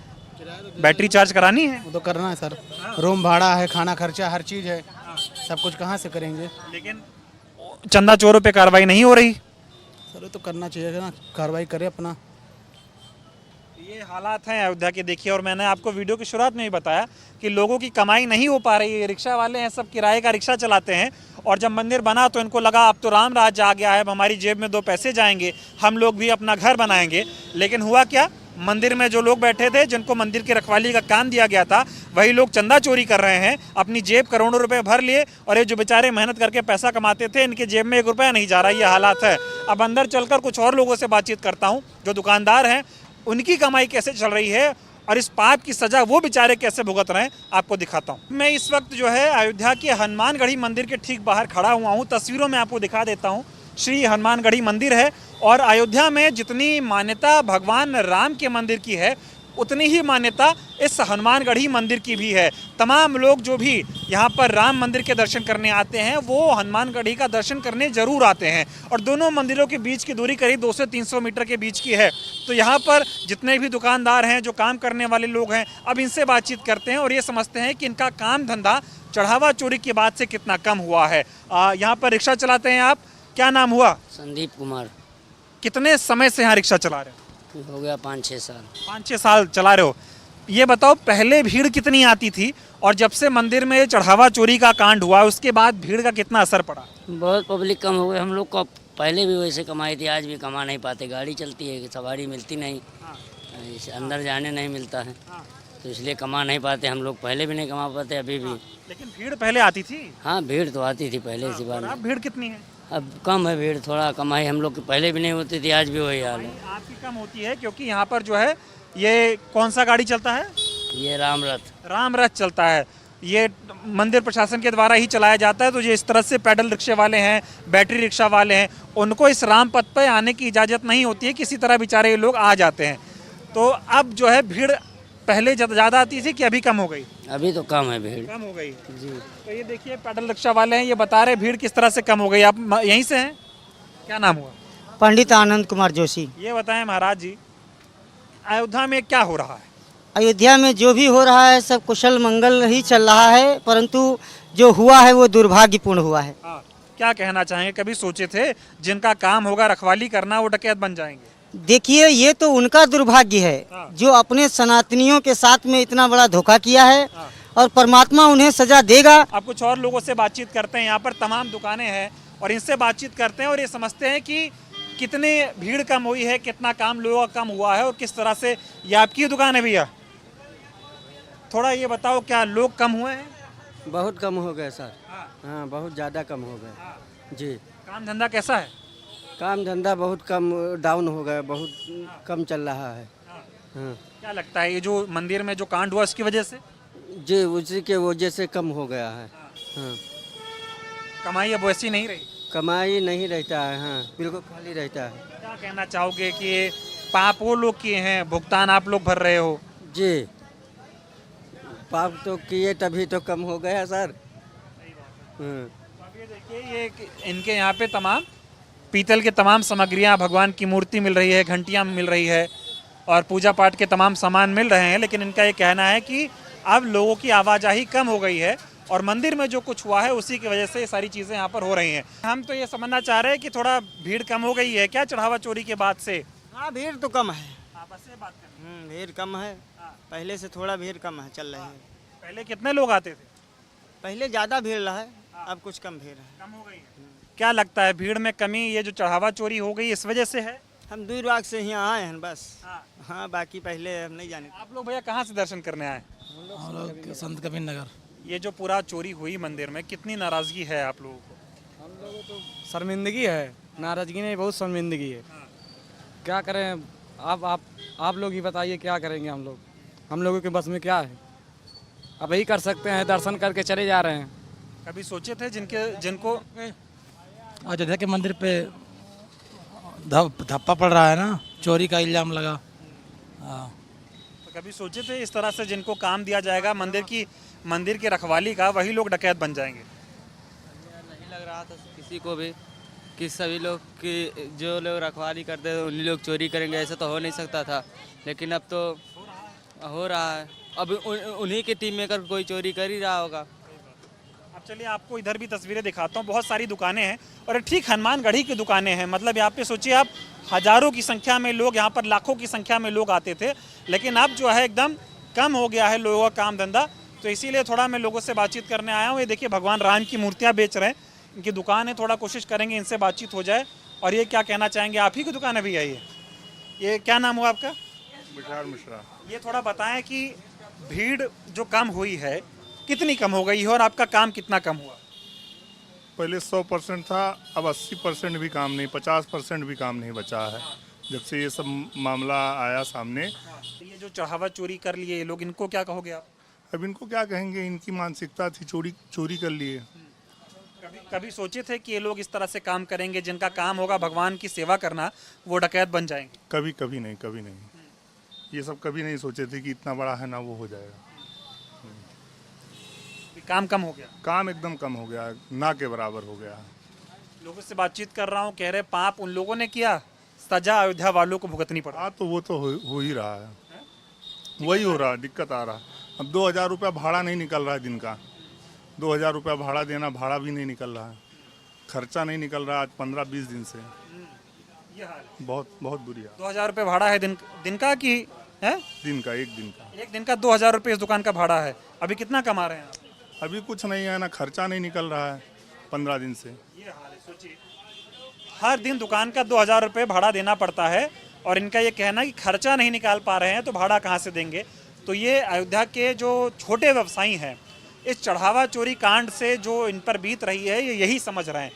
बैटरी चार्ज करानी है, वो तो करना है सर, रूम भाड़ा है, खाना खर्चा, हर चीज़ है, सब कुछ कहाँ से करेंगे? लेकिन चंदा चोरों पे कार्रवाई नहीं हो रही। सर तो करना चाहिए ना, कार्रवाई करे अपना। ये हालात हैं अयोध्या के, देखिए। और मैंने आपको वीडियो की शुरुआत में ही बताया कि लोगों की कमाई नहीं हो पा रही है। रिक्शा वाले हैं, सब किराए का रिक्शा चलाते हैं, और जब मंदिर बना तो इनको लगा अब तो राम राज आ गया है, अब हमारी जेब में 2 पैसे जाएंगे, हम लोग भी अपना घर बनाएंगे। लेकिन हुआ क्या? मंदिर में जो लोग बैठे थे, जिनको मंदिर की रखवाली का काम दिया गया था, वही लोग चंदा चोरी कर रहे हैं, अपनी जेब करोड़ों रुपए भर लिए, और ये जो बेचारे मेहनत करके पैसा कमाते थे, इनके जेब में 1 रुपया नहीं जा रहा। ये हालात है। अब अंदर चलकर कुछ और लोगों से बातचीत करता हूँ, जो दुकानदार हैं, उनकी कमाई कैसे चल रही है और इस पाप की सजा वो बेचारे कैसे भुगत रहे हैं, आपको दिखाता हूँ। मैं इस वक्त जो है अयोध्या के हनुमानगढ़ी मंदिर के ठीक बाहर खड़ा हुआ हूँ। तस्वीरों में आपको दिखा देता हूँ, श्री हनुमानगढ़ी मंदिर है, और अयोध्या में जितनी मान्यता भगवान राम के मंदिर की है, उतनी ही मान्यता इस हनुमानगढ़ी मंदिर की भी है। तमाम लोग जो भी यहाँ पर राम मंदिर के दर्शन करने आते हैं, वो हनुमानगढ़ी का दर्शन करने जरूर आते हैं, और दोनों मंदिरों के बीच की दूरी करीब 200 से 300 मीटर के बीच की है। तो यहाँ पर जितने भी दुकानदार हैं, जो काम करने वाले लोग हैं, अब इनसे बातचीत करते हैं और ये समझते हैं कि इनका काम धंधा चढ़ावा चोरी के बाद से कितना कम हुआ है। यहाँ पर रिक्शा चलाते हैं आप, क्या नाम हुआ? संदीप कुमार। कितने समय से यहाँ रिक्शा चला रहे हो? हो गया 5-6 साल। 5-6 साल चला रहे हो। ये बताओ, पहले भीड़ कितनी आती थी, और जब से मंदिर में चढ़ावा चोरी का कांड हुआ उसके बाद भीड़ का कितना असर पड़ा? बहुत पब्लिक कम हो गई। हम लोग को पहले भी वैसे कमाई थी, आज भी कमा नहीं पाते। गाड़ी चलती है, सवारी मिलती नहीं, अंदर जाने नहीं मिलता है, तो इसलिए कमा नहीं पाते हम लोग। पहले भी नहीं कमा पाते, अभी भी। लेकिन भीड़ पहले आती थी? हाँ, भीड़ तो आती थी पहले, इसी बार। अब भीड़ कितनी है? अब कम है भीड़, थोड़ा कमाई हम लोग की पहले भी नहीं होती थी, आज भी वही हाल है। आपकी कम होती है क्योंकि यहाँ पर जो है, ये कौन सा गाड़ी चलता है? ये राम रथ चलता है। ये मंदिर प्रशासन के द्वारा ही चलाया जाता है। तो ये इस तरह से पैडल रिक्शे वाले हैं, बैटरी रिक्शा वाले हैं, उनको इस राम पथ पर आने की इजाज़त नहीं होती है, किसी तरह बेचारे ये लोग आ जाते हैं। तो अब जो है भीड़ पहले ज़्यादा आती थी कि अभी कम हो गई? अभी तो कम है भीड़। कम हो गई जी। तो ये देखिए पैडल रिक्शा वाले हैं, ये बता रहे भीड़ किस तरह से कम हो गई। आप यहीं से हैं? क्या नाम हुआ? पंडित आनंद कुमार जोशी। ये बताएं महाराज जी, अयोध्या में क्या हो रहा है? अयोध्या में जो भी हो रहा है सब कुशल मंगल ही चल रहा है, परंतु जो हुआ है वो दुर्भाग्यपूर्ण हुआ है। क्या कहना चाहेंगे? कभी सोचे थे जिनका काम होगा रखवाली करना वो डकैत बन जाएंगे? देखिए ये तो उनका दुर्भाग्य है जो अपने सनातनियों के साथ में इतना बड़ा धोखा किया है, और परमात्मा उन्हें सजा देगा। आप कुछ और लोगों से बातचीत करते हैं, यहाँ पर तमाम दुकानें हैं और इनसे बातचीत करते हैं और ये समझते हैं कि कितनी भीड़ कम हुई है, कितना काम लोगों का कम हुआ है और किस तरह से। ये आपकी दुकान है भैया? थोड़ा ये बताओ क्या लोग कम हुए हैं? बहुत कम हो गए सर। हाँ बहुत ज़्यादा कम हो गए जी। काम धंधा कैसा है? काम धंधा बहुत कम डाउन हो गया, बहुत कम चल रहा है। हाँ। क्या लगता है ये जो मंदिर में जो कांड हुआ उसकी वजह से? जी उसी के वजह से कम हो गया है। हाँ। कमाई अब वैसी नहीं रही? कमाई नहीं रहता है। हाँ बिल्कुल खाली रहता है। क्या कहना चाहोगे कि ये पाप वो लोग किए हैं, भुगतान आप लोग भर रहे हो? जी पाप तो किए तभी तो कम हो गया सर। देखिए ये इनके यहाँ पे तमाम पीतल के तमाम सामग्रियाँ, भगवान की मूर्ति मिल रही है, घंटियाँ मिल रही है और पूजा पाठ के तमाम सामान मिल रहे हैं, लेकिन इनका ये कहना है कि अब लोगों की आवाजाही कम हो गई है और मंदिर में जो कुछ हुआ है उसी की वजह से ये सारी चीज़ें यहाँ पर हो रही हैं। हम तो ये समझना चाह रहे हैं कि थोड़ा भीड़ कम हो गई है क्या चढ़ावा चोरी के बाद से? हाँ भीड़ तो कम है। भीड़ कम है, पहले से थोड़ा भीड़ कम है, चल रही है। पहले कितने लोग आते थे? पहले ज़्यादा भीड़ रहा है, अब कुछ कम भीड़ है। कम हो गई है। क्या लगता है भीड़ में कमी ये जो चढ़ावा चोरी हो गई इस वजह से है? हम दूर भाग से यहाँ आए हैं बस। हाँ बाकी पहले हम नहीं जाने। आप लोग भैया कहाँ से दर्शन करने आए? हम लोग संत कबीर नगर। ये जो पूरा चोरी हुई मंदिर में, कितनी नाराजगी है आप लोगों को? हम लोगों तो शर्मिंदगी है, नाराजगी नहीं, बहुत शर्मिंदगी है। क्या करें आप लोग ही बताइए क्या करेंगे हम लोगों के बस में क्या है? अब यही कर सकते हैं, दर्शन करके चले जा रहे हैं। कभी सोचे थे जिनको अयोध्या के मंदिर पे धप्पा पड़ रहा है ना, चोरी का इल्जाम लगा। तो कभी सोचे थे इस तरह से जिनको काम दिया जाएगा मंदिर की रखवाली का, वही लोग डकैत बन जाएंगे? नहीं लग रहा था किसी को भी कि सभी लोग की जो लोग रखवाली करते हैं उन्हीं लोग चोरी करेंगे, ऐसा तो हो नहीं सकता था, लेकिन अब तो हो रहा है। अब उन्हीं की टीम में अगर कोई चोरी कर ही रहा होगा। अब चलिए आपको इधर भी तस्वीरें दिखाता हूँ। बहुत सारी दुकानें हैं और ठीक हनुमानगढ़ी की दुकानें हैं। मतलब यहाँ पे सोचिए आप, हजारों की संख्या में लोग, यहाँ पर लाखों की संख्या में लोग आते थे, लेकिन अब जो है एकदम कम हो गया है लोगों का काम धंधा। तो इसीलिए थोड़ा मैं लोगों से बातचीत करने आया हूँ। ये देखिए भगवान राम की मूर्तियाँ बेच रहे हैं, इनकी दुकान है, थोड़ा कोशिश करेंगे इनसे बातचीत हो जाए। और ये क्या कहना चाहेंगे? आप ही की दुकान है भैया? ये क्या नाम हुआ आपका? विशाल मिश्रा। ये थोड़ा बताएं कि भीड़ जो कम हुई है कितनी कम हो गई है और आपका काम कितना कम हुआ? पहले 100% था, अब 80% भी काम नहीं, 50% भी काम नहीं बचा है जब से ये सब मामला आया सामने। ये जो चढ़ावा चोरी कर लिए ये लोग, इनको क्या कहोगे आप? अब इनको क्या कहेंगे, इनकी मानसिकता थी, चोरी कर लिए। कभी सोचे थे कि ये लोग इस तरह से काम करेंगे, जिनका काम होगा भगवान की सेवा करना, वो डकैत बन जाएंगे? कभी नहीं। ये सब कभी नहीं सोचे थे कि इतना बड़ा है ना वो हो जाएगा। काम कम हो गया? काम एकदम कम हो गया, ना के बराबर हो गया। लोगों से बातचीत कर रहा हूँ, कह रहे पाप उन लोगों ने किया, सजा अयोध्या वालों को भुगतनी पड़ा। हाँ तो वो तो हो ही रहा है, वही हो रहा है, दिक्कत आ रहा है। अब 2000 रुपया भाड़ा नहीं निकल रहा है दिन का, 2000 रुपया भाड़ा देना, भाड़ा भी नहीं निकल रहा है, खर्चा नहीं निकल रहा है आज 15-20 दिन से। ये हाल है। बहुत बुरी है। 2000 रुपये भाड़ा है दिन का कि है? एक दिन का 2000 रुपये इस दुकान का भाड़ा है। अभी कितना कमा रहे हैं? अभी कुछ नहीं है ना, खर्चा नहीं निकल रहा है 15 दिन से। ये हाल है। सोचिए हर दिन दुकान का 2000 रुपये भाड़ा देना पड़ता है और इनका ये कहना कि खर्चा नहीं निकाल पा रहे हैं तो भाड़ा कहाँ से देंगे। तो ये अयोध्या के जो छोटे व्यवसायी हैं, इस चढ़ावा चोरी कांड से जो इन पर बीत रही है ये यही समझ रहे हैं।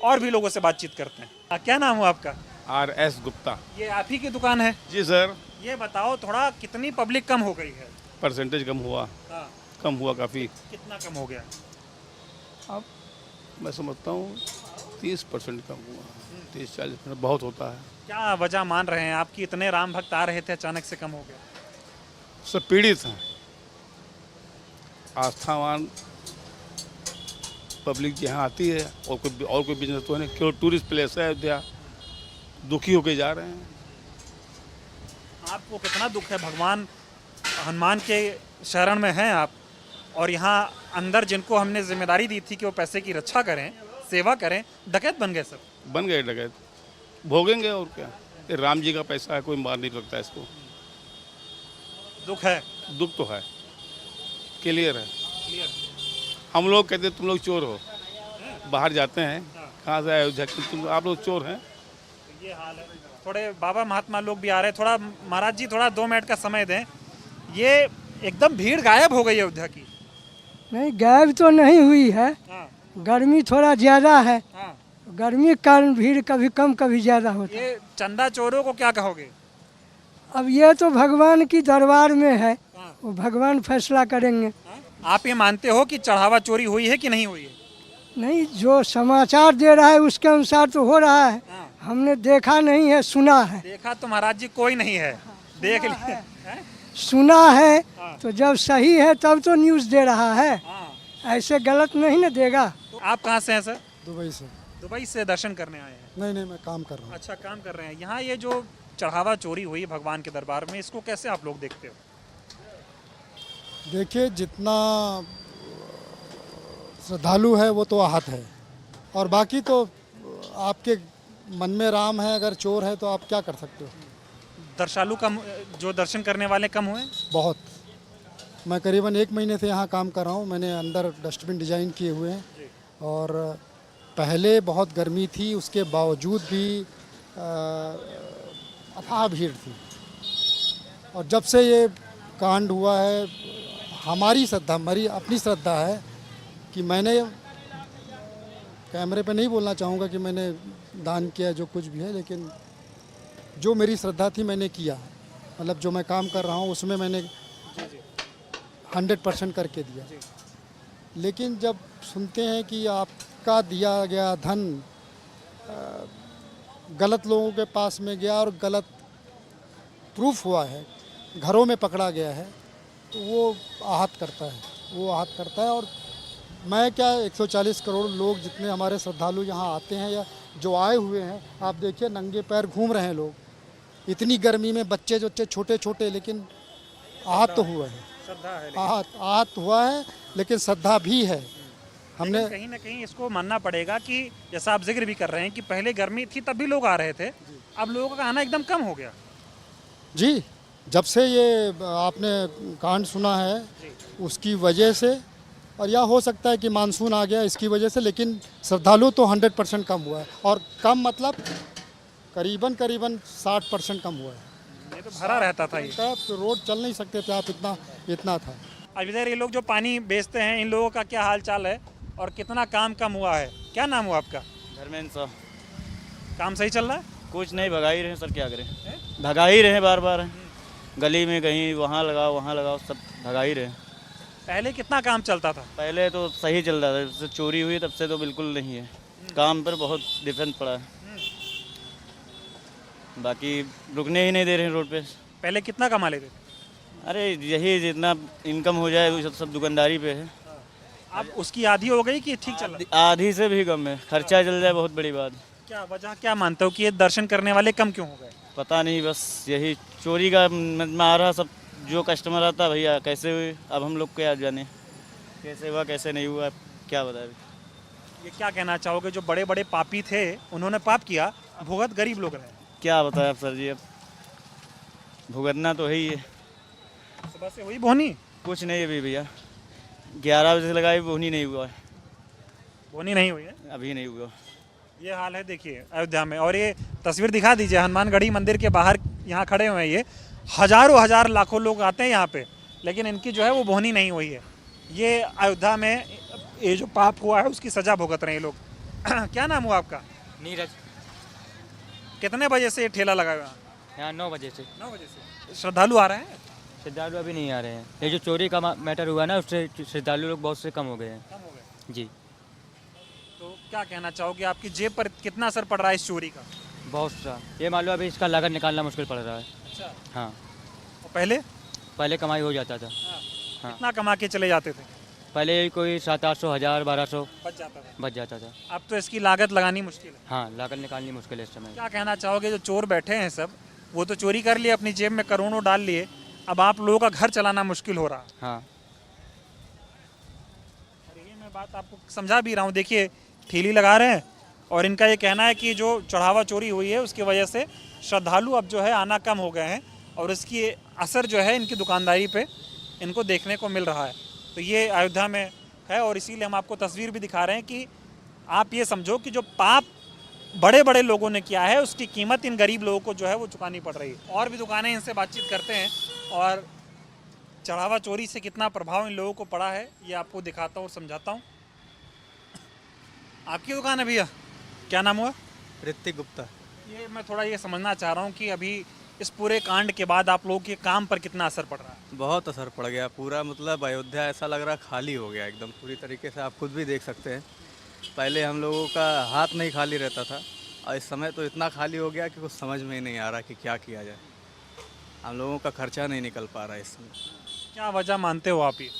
और भी लोगों से बातचीत करते हैं। क्या नाम हुआ आपका? RS गुप्ता। ये आप ही की दुकान है? जी सर। ये बताओ थोड़ा कितनी पब्लिक कम हो गई है? परसेंटेज कम हुआ। कम हुआ काफ़ी। कितना कम हो गया? अब मैं समझता हूँ 30% कम हुआ। 30-40% बहुत होता है। क्या वजह मान रहे हैं आपकी? इतने राम भक्त आ रहे थे, अचानक से कम हो गया? सब पीड़ित हैं। आस्थावान पब्लिक यहाँ आती है और कोई बिजनेस तो है नहीं, केवल टूरिस्ट प्लेस है अयोध्या। दुखी होके जा रहे हैं। आपको कितना दुख है, भगवान हनुमान के शरण में हैं आप, और यहाँ अंदर जिनको हमने जिम्मेदारी दी थी कि वो पैसे की रक्षा करें, सेवा करें, डकैत बन गए सब। बन गए डकैत, भोगेंगे और क्या। ये राम जी का पैसा है, कोई मार नहीं सकता इसको। दुख है, दुख तो है, क्लियर है। हम लोग कहते तुम लोग चोर हो, बाहर जाते हैं कहाँ से अयोध्या तुम आप लोग चोर हैं। ये हाल है। थोड़े बाबा महात्मा लोग भी आ रहे हैं, थोड़ा महाराज जी थोड़ा 2 मिनट का समय दें। ये एकदम भीड़ गायब हो गई अयोध्या की। नहीं, गायब तो नहीं हुई है, गर्मी थोड़ा ज़्यादा है। गर्मी के कारण भीड़ कभी कम कभी ज़्यादा होती है। ये चंदा चोरों को क्या कहोगे? अब ये तो भगवान की दरबार में है, वो भगवान फैसला करेंगे। आप ये मानते हो कि चढ़ावा चोरी हुई है कि नहीं हुई है? नहीं, जो समाचार दे रहा है उसके अनुसार तो हो रहा है। हमने देखा नहीं है, सुना है। देखा तो महाराज जी कोई नहीं है, देख लिया, सुना है। तो जब सही है तब तो न्यूज़ दे रहा है, ऐसे गलत नहीं ना देगा। तो आप कहाँ से हैं सर? दुबई से। दुबई से दर्शन करने आए हैं? नहीं, मैं काम कर रहा हूँ। अच्छा, काम कर रहे हैं। यहाँ ये जो चढ़ावा चोरी हुई भगवान के दरबार में, इसको कैसे आप लोग देखते हो? देखिए, जितना श्रद्धालु है वो तो आहत है, और बाकी तो आपके मन में राम है, अगर चोर है तो आप क्या कर सकते हो। दर्शालु कम, जो दर्शन करने वाले कम हुए बहुत। मैं करीबन 1 महीने से यहाँ काम कर रहा हूँ। मैंने अंदर डस्टबिन डिजाइन किए हुए हैं, और पहले बहुत गर्मी थी, उसके बावजूद भी अथाह भीड़ थी। और जब से ये कांड हुआ है, हमारी श्रद्धा, हमारी अपनी श्रद्धा है कि मैंने कैमरे पे नहीं बोलना चाहूँगा कि मैंने दान किया जो कुछ भी है, लेकिन जो मेरी श्रद्धा थी मैंने किया। मतलब जो मैं काम कर रहा हूँ उसमें मैंने 100% करके दिया। लेकिन जब सुनते हैं कि आपका दिया गया धन गलत लोगों के पास में गया और गलत प्रूफ हुआ है, घरों में पकड़ा गया है, तो वो आहत करता है, वो आहत करता है। और मैं क्या, 140 करोड़ लोग जितने हमारे श्रद्धालु यहाँ आते हैं या जो आए हुए हैं, आप देखिए नंगे पैर घूम रहे हैं लोग, इतनी गर्मी में, बच्चे छोटे छोटे, लेकिन आहत तो हुआ है, आहत हुआ है, लेकिन श्रद्धा भी है। हमने कहीं ना कहीं इसको मानना पड़ेगा कि जैसा आप जिक्र भी कर रहे हैं कि पहले गर्मी थी तब भी लोग आ रहे थे, अब लोगों का आना एकदम कम हो गया। जी, जब से ये आपने कांड सुना है उसकी वजह से, और या हो सकता है कि मानसून आ गया इसकी वजह से, लेकिन श्रद्धालु तो 100% कम हुआ है। और कम मतलब करीबन 60% कम हुआ है। ये तो भरा रहता था, ये तो रोड चल नहीं सकते थे आप, इतना था। अब इधर ये लोग जो पानी बेचते हैं, इन लोगों का क्या हाल चाल है और कितना काम कम हुआ है? क्या नाम हुआ आपका? धर्मेंद्र साहब। काम सही चल रहा है? कुछ नहीं, भगा ही रहे हैं सर, क्या करें, भगा ही रहे हैं बार बार। गली में कहीं वहाँ लगाओ, सब भगा ही रहे हैं। पहले कितना काम चलता था? पहले तो सही चल रहा था, जब से चोरी हुई तब से तो बिल्कुल नहीं है। काम पर बहुत डिफरेंस पड़ा है, बाकी रुकने ही नहीं दे रहे हैं रोड पे। पहले कितना कमा लेते थे? अरे यही जितना इनकम हो जाए वो सब दुकानदारी पे है। अब उसकी आधी हो गई कि ठीक चल रहा? आधी से भी कम है, खर्चा चल जाए बहुत बड़ी बात। क्या वजह, क्या मानते हो कि ये दर्शन करने वाले कम क्यों हो गए? पता नहीं, बस यही चोरी का में आ रहा। सब जो कस्टमर आता भैया कैसे हुई, अब हम लोग क्या जाने कैसे हुआ कैसे नहीं हुआ, क्या बताए। ये क्या कहना चाहोगे, जो बड़े बड़े पापी थे उन्होंने पाप किया, भुगत गरीब लोग रहे? क्या बताए सर जी, अब भुगतना तो है ही है। सुबह से हुई बोनी? कुछ नहीं अभी भैया, 11 बजे से लगाई, बोनी नहीं हुआ है। बोनी नहीं हुई है? अभी नहीं हुआ। ये हाल है देखिए अयोध्या में। और ये तस्वीर दिखा दीजिए, हनुमानगढ़ी मंदिर के बाहर यहाँ खड़े हुए हैं, ये हज़ारों लाखों लोग आते हैं यहाँ पे, लेकिन इनकी जो है वो बोहनी नहीं हुई है। ये अयोध्या में ये जो पाप हुआ है उसकी सज़ा भुगत रहे हैं लोग। क्या नाम हुआ आपका? नीरज। कितने बजे से ये ठेला लगा हुआ? यहाँ 9 बजे से। 9 बजे से। श्रद्धालु आ रहे हैं? श्रद्धालु अभी नहीं आ रहे हैं, ये जो चोरी का मैटर हुआ ना, उससे श्रद्धालु लोग बहुत से कम हो गए हैं। कम हो गए जी। तो क्या कहना चाहोगे, आपकी जेब पर कितना असर पड़ रहा है इस चोरी का? बहुत सा, ये मान लो अभी इसका लागत निकालना मुश्किल पड़ रहा है। अच्छा। हाँ। और पहले पहले कमाई हो जाता था। हाँ, कितना कमा के चले जाते थे? पहले कोई 700-800 1000 1200 बच जाता था। अब तो इसकी लागत लगानी मुश्किल है। हाँ, लागत निकालनी मुश्किल है इस समय। क्या कहना चाहोगे, जो चोर बैठे हैं सब, वो तो चोरी कर लिए, अपनी जेब में करोड़ों डाल लिए, अब आप लोगों का घर चलाना मुश्किल हो रहा है। हाँ, ये मैं बात आपको समझा भी रहा हूँ। देखिए, ठेली लगा रहे हैं और इनका ये कहना है कि जो चढ़ावा चोरी हुई है उसकी वजह से श्रद्धालु अब जो है आना कम हो गए हैं और इसकी असर जो है इनकी दुकानदारी पे इनको देखने को मिल रहा है। तो ये अयोध्या में है और इसीलिए हम आपको तस्वीर भी दिखा रहे हैं कि आप ये समझो कि जो पाप बड़े बड़े लोगों ने किया है उसकी कीमत इन गरीब लोगों को जो है वो चुकानी पड़ रही है। और भी दुकानें इनसे बातचीत करते हैं और चढ़ावा चोरी से कितना प्रभाव इन लोगों को पड़ा है ये आपको दिखाता हूँ और समझाता हूँ। आपकी दुकान है भैया, क्या नाम हुआ? ऋतिक गुप्ता। ये मैं थोड़ा ये समझना चाह रहा हूँ कि अभी इस पूरे कांड के बाद आप लोगों के काम पर कितना असर पड़ रहा है? बहुत असर पड़ गया पूरा, मतलब अयोध्या ऐसा लग रहा खाली हो गया एकदम पूरी तरीके से। आप खुद भी देख सकते हैं, पहले हम लोगों का हाथ नहीं खाली रहता था और इस समय तो इतना खाली हो गया कि कुछ समझ में ही नहीं आ रहा कि क्या किया जाए। हम लोगों का खर्चा नहीं निकल पा रहा है इस समय। क्या वजह मानते हो आप? ये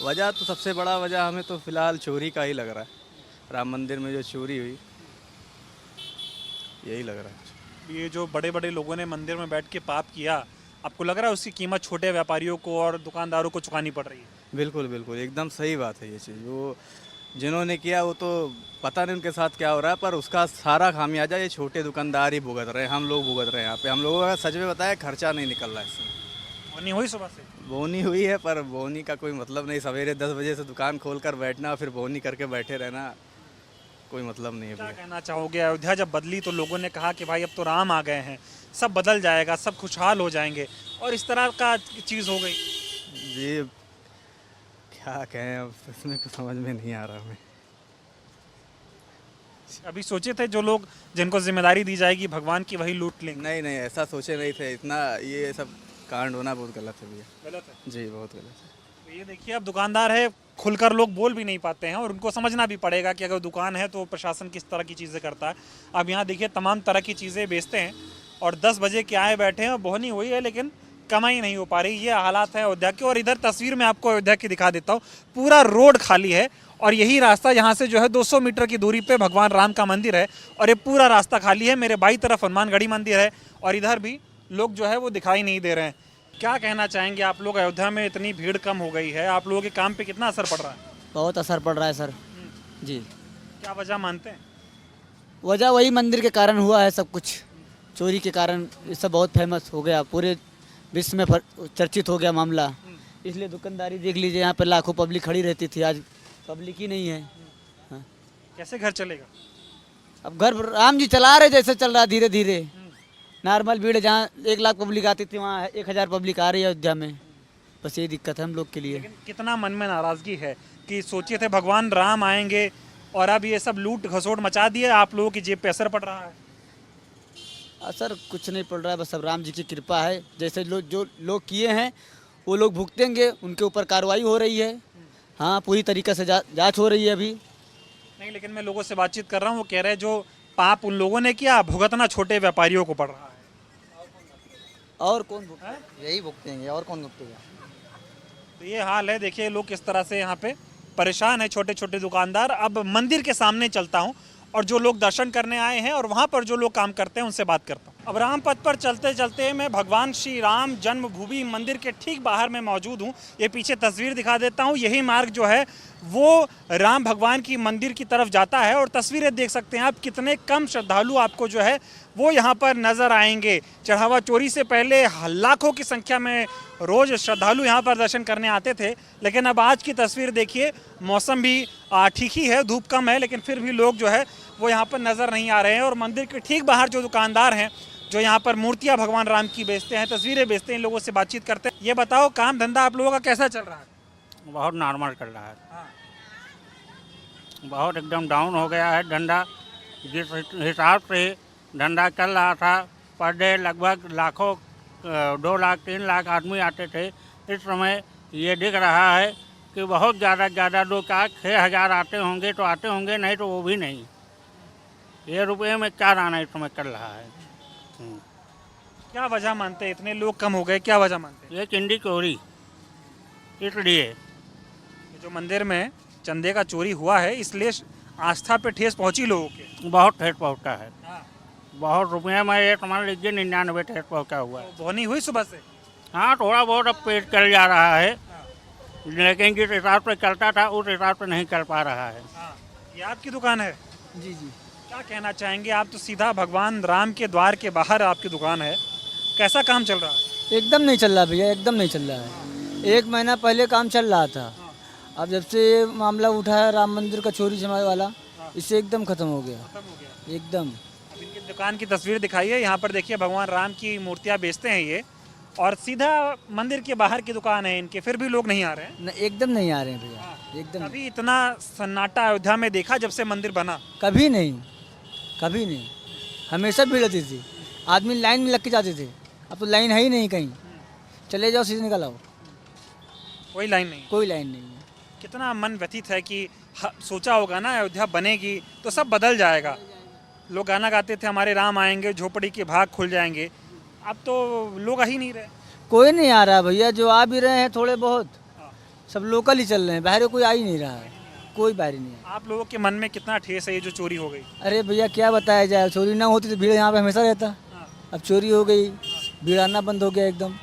वजह तो सबसे बड़ा वजह हमें तो फिलहाल चोरी का ही लग रहा है। राम मंदिर में जो चोरी हुई यही लग रहा है। ये जो बड़े बड़े लोगों ने मंदिर में बैठ के पाप किया, आपको लग रहा है उसकी कीमत छोटे व्यापारियों को और दुकानदारों को चुकानी पड़ रही है? बिल्कुल बिल्कुल, एकदम सही बात है ये चीज़। वो जिन्होंने किया वो तो पता नहीं उनके साथ क्या हो रहा है, पर उसका सारा खामियाजा ये छोटे दुकानदार ही भुगत रहे हैं, हम लोग भुगत रहे हैं। यहाँ पे हम लोगों का सच में बताया खर्चा नहीं निकल रहा है इसमें। बोनी हुई सुबह से? बोनी हुई है, पर बोनी का कोई मतलब नहीं। सवेरे 10 बजे से दुकान खोल कर बैठना फिर बोनी करके बैठे रहना, कोई मतलब नहीं है। क्या कहना चाहोगे? अयोध्या जब बदली तो लोगों ने कहा कि भाई अब तो राम आ गए हैं, सब बदल जाएगा, सब खुशहाल हो जाएंगे, और इस तरह का चीज़ हो गई। जी क्या कहें, अब इसमें कुछ समझ में नहीं आ रहा हमें। अभी सोचे थे जो लोग जिनको जिम्मेदारी दी जाएगी भगवान की वही लूट लेंगे? नहीं नहीं, ऐसा सोचे नहीं थे। इतना ये सब कांड होना बहुत गलत है भैया। गलत है जी, बहुत गलत है। तो ये देखिए, अब दुकानदार है, खुलकर लोग बोल भी नहीं पाते हैं और उनको समझना भी पड़ेगा कि अगर दुकान है तो प्रशासन किस तरह की चीज़ें करता है। अब यहाँ देखिए तमाम तरह की चीज़ें बेचते हैं और 10 बजे के आए बैठे हैं, बोहनी हुई है लेकिन कमाई नहीं हो पा रही। ये हालात है अयोध्या के। और इधर तस्वीर में आपको अयोध्या की दिखा देता हूँ, पूरा रोड खाली है और यही रास्ता यहाँ से जो है 200 मीटर की दूरी पे भगवान राम का मंदिर है और ये पूरा रास्ता खाली है। मेरे बाईं तरफ हनुमानगढ़ी मंदिर है और इधर भी लोग जो है वो दिखाई नहीं दे रहे हैं। क्या कहना चाहेंगे आप लोग? अयोध्या में इतनी भीड़ कम हो गई है, आप लोगों के काम पे कितना असर पड़ रहा है? बहुत असर पड़ रहा है सर जी। क्या वजह मानते हैं? वजह वही मंदिर के कारण हुआ है, सब कुछ चोरी के कारण ये सब बहुत फेमस हो गया, पूरे विश्व में चर्चित हो गया मामला। इसलिए दुकानदारी देख लीजिए, यहाँ पे लाखों पब्लिक खड़ी रहती थी, आज पब्लिक ही नहीं है। हाँ। कैसे घर चलेगा? अब घर राम जी चला रहे जैसे चल रहा, धीरे धीरे। नॉर्मल भीड़ जहाँ 1 लाख पब्लिक आती थी वहाँ 1000 पब्लिक आ रही है अयोध्या में। बस यही दिक्कत है हम लोग के लिए। लेकिन कितना मन में नाराज़गी है कि सोचे थे भगवान राम आएंगे और अब ये सब लूट घसोट मचा दिए, आप लोगों की जेब पे असर पड़ रहा है? असर कुछ नहीं पड़ रहा है, बस अब राम जी की कृपा है। जैसे जो लोग किए हैं वो लोग भुगतेंगे, उनके ऊपर कार्रवाई हो रही है। हाँ, पूरी तरीके से जांच हो रही है अभी। नहीं, लेकिन मैं लोगों से बातचीत कर रहा हूँ, वो कह रहे हैं जो पाप उन लोगों ने किया भुगतना छोटे व्यापारियों को पड़ रहा है। और कौन भुगतेंगे? यही भुगतेंगे, और कौन भुगतेगा? तो ये हाल है। देखिए लोग किस तरह से यहाँ पे परेशान है, छोटे छोटे दुकानदार। अब मंदिर के सामने चलता हूँ और जो लोग दर्शन करने आए हैं और वहाँ पर जो लोग काम करते हैं उनसे बात करता हूँ। अब राम पथ पर चलते चलते मैं भगवान श्री राम जन्मभूमि मंदिर के ठीक बाहर में मौजूद हूँ। ये पीछे तस्वीर दिखा देता हूँ, यही मार्ग जो है वो राम भगवान की मंदिर की तरफ जाता है और तस्वीरें देख सकते हैं आप, कितने कम श्रद्धालु आपको जो है वो यहाँ पर नज़र आएंगे। चढ़ावा चोरी से पहले लाखों की संख्या में रोज़ श्रद्धालु यहाँ पर दर्शन करने आते थे, लेकिन अब आज की तस्वीर देखिए, मौसम भी ठीक ही है, धूप कम है, लेकिन फिर भी लोग जो है वो यहाँ पर नज़र नहीं आ रहे हैं। और मंदिर के ठीक बाहर जो दुकानदार हैं जो यहाँ पर मूर्तियाँ भगवान राम की बेचते हैं, तस्वीरें बेचते हैं, इन लोगों से बातचीत करते हैं। ये बताओ, काम धंधा आप लोगों का कैसा चल रहा है? बहुत नॉर्मल चल रहा है। बहुत एकदम डाउन हो गया है धंधा। जिस हिसाब से धंधा चल रहा था, पर डे लगभग लाखों 2 लाख 3 लाख आदमी आते थे, इस समय ये दिख रहा है कि बहुत ज़्यादा लोग, 6000 आते होंगे तो आते होंगे, नहीं तो वो भी नहीं। ये रुपये में 4 आना इस समय चल रहा है। क्या वजह मानते हैं इतने लोग कम हो गए, क्या वजह मानते हैं? ये चंडी चोरी इसलिए ये जो मंदिर में चंदे का चोरी हुआ है इसलिए आस्था पे ठेस पहुंची लोगों के। बहुत ठेठ पहुँचा है, बहुत रुपये में ये मान लीजिए 99 ठेठ पहुँचा हुआ है। बोनी हुई सुबह से? हाँ थोड़ा बहुत अब पेट चल जा रहा है, लेकिन जिस हिसाब से चलता था उस हिसाब से नहीं चल पा रहा है। ये आपकी दुकान है? जी जी। क्या कहना चाहेंगे आप? तो सीधा भगवान राम के द्वार के बाहर आपकी दुकान है, कैसा काम चल रहा है? एकदम नहीं चल रहा भैया, एकदम नहीं चल रहा है। 1 महीना पहले काम चल रहा था, अब जब से ये मामला उठा है राम मंदिर का चोरी छमाई वाला, इससे एकदम खत्म हो गया एकदम। अब इनकी दुकान की तस्वीर दिखाइए, यहाँ पर देखिए भगवान राम की मूर्तियाँ बेचते हैं ये, और सीधा मंदिर के बाहर की दुकान है इनके, फिर भी लोग नहीं आ रहे हैं। एकदम नहीं आ रहे हैं भैया, एकदम। कभी इतना सन्नाटा अयोध्या में देखा जब से मंदिर बना? कभी नहीं, कभी नहीं। हमेशा भीड़ रहती थी, आदमी लाइन में लग के जाते थे, अब तो लाइन है ही नहीं कहीं, चले जाओ सीधे निकल आओ, कोई लाइन नहीं, कोई लाइन नहीं है। कितना मन व्यथित है कि सोचा होगा ना अयोध्या बनेगी तो सब बदल जाएगा। लोग गाना गाते थे हमारे राम आएंगे, झोपड़ी के भाग खुल जाएंगे, अब तो लोग आ ही नहीं रहे। कोई नहीं आ रहा भैया, जो आ भी रहे हैं थोड़े बहुत, सब लोकल ही चल रहे हैं, बाहर कोई आ ही नहीं रहा है, कोई बाहर नहीं है। आप लोगों के मन में कितना ठेस है ये जो चोरी हो गई? अरे भैया क्या बताया जाए, चोरी ना होती तो भीड़ यहाँ पे हमेशा रहता, अब चोरी हो गई, भीड़ आना बंद हो गया एकदम।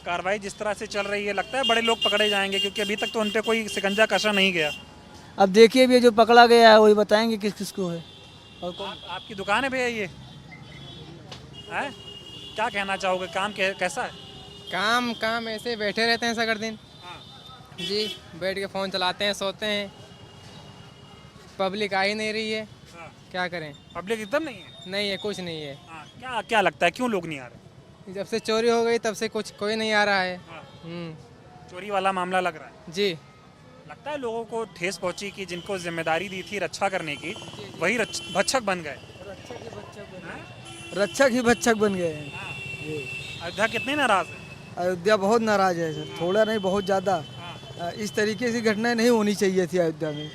कार्रवाई जिस तरह से चल रही है लगता है बड़े लोग पकड़े जाएंगे, क्योंकि अभी तक तो उन पे कोई शिकंजा कसा नहीं गया। अब देखिए भैया जो पकड़ा गया है वही बताएंगे किस किस को है। और कौन? आपकी दुकान है भैया ये है? क्या कहना चाहोगे, काम कैसा है? काम ऐसे बैठे रहते हैं सगर दिन जी, बैठ के फ़ोन चलाते हैं, सोते हैं, पब्लिक आ ही नहीं रही है, क्या करें? पब्लिक एकदम नहीं है? नहीं है, कुछ नहीं है। क्या लगता है क्यों लोग नहीं आ रहे? जब से चोरी हो गई तब से कोई नहीं आ रहा है। चोरी वाला मामला लग रहा है जी। लगता है लोगों को ठेस पहुंची कि जिनको जिम्मेदारी दी थी रक्षा करने की वही भक्षक बन गए, रक्षक ही भक्षक बन गए हैं। अयोध्या कितने नाराज है? अयोध्या बहुत नाराज है सर, थोड़ा नहीं बहुत ज़्यादा। इस तरीके से घटनाएं नहीं होनी चाहिए थी अयोध्या में,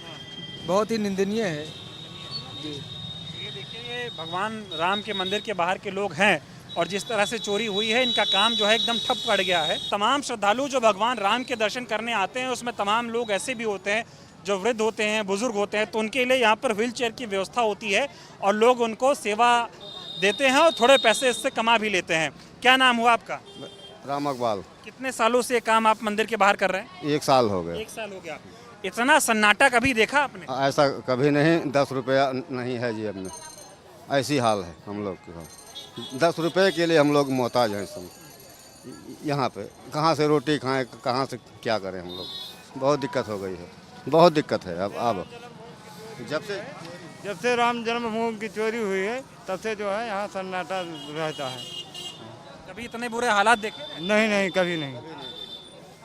बहुत ही निंदनीय है जी। ये देखिए ये भगवान राम के मंदिर के बाहर के लोग हैं, और जिस तरह से चोरी हुई है इनका काम जो है एकदम ठप पड़ गया है। तमाम श्रद्धालु जो भगवान राम के दर्शन करने आते हैं उसमें तमाम लोग ऐसे भी होते हैं जो वृद्ध होते हैं, बुजुर्ग होते हैं, तो उनके लिए यहाँ पर व्हील चेयर की व्यवस्था होती है और लोग उनको सेवा देते हैं और थोड़े पैसे इससे कमा भी लेते हैं। क्या नाम हुआ आपका? राम अकबाल। कितने सालों से ये काम आप मंदिर के बाहर कर रहे हैं? 1 साल हो गए। 1 साल हो गया। इतना सन्नाटा कभी देखा आपने? ऐसा कभी नहीं, 10 रुपया नहीं है जी अब में, ऐसी हाल है हम लोग की। 10 रुपये के लिए हम लोग मोहताज हैं इस समय। यहाँ पे कहाँ से रोटी खाएं, कहाँ से क्या करें हम लोग, बहुत दिक्कत हो गई है, बहुत दिक्कत है। अब जब से राम जन्मभूमि की चोरी हुई है तब से जो है यहाँ सन्नाटा रहता है। कभी इतने बुरे हालात देखे? नहीं, कभी नहीं।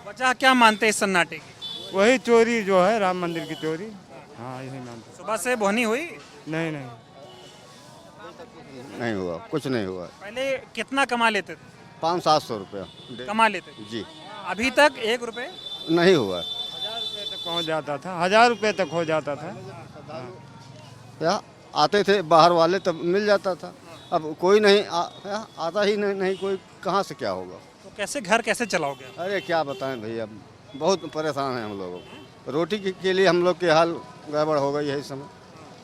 वजह क्या मानते हैं इस सन्नाटे की? वही चोरी जो है, राम मंदिर की चोरी, हाँ यही मानते। सुबह से बोहनी हुई? नहीं हुआ, कुछ नहीं हुआ। पहले कितना कमा लेते थे? 500-700 रुपया कमा लेते थे जी। अभी तक 1 रुपये नहीं हुआ। 1000 रुपये तक पहुँच जाता था, 1000 रुपये तक हो जाता था। यहाँ आते थे बाहर वाले तब मिल जाता था, अब कोई नहीं आता ही नहीं कोई, कहाँ से क्या होगा? तो कैसे घर कैसे चलाओगे? अरे क्या बताएं भैया, बहुत परेशान हैं हम लोग। रोटी के लिए हम लोग के हाल गड़बड़ हो गई है इस समय,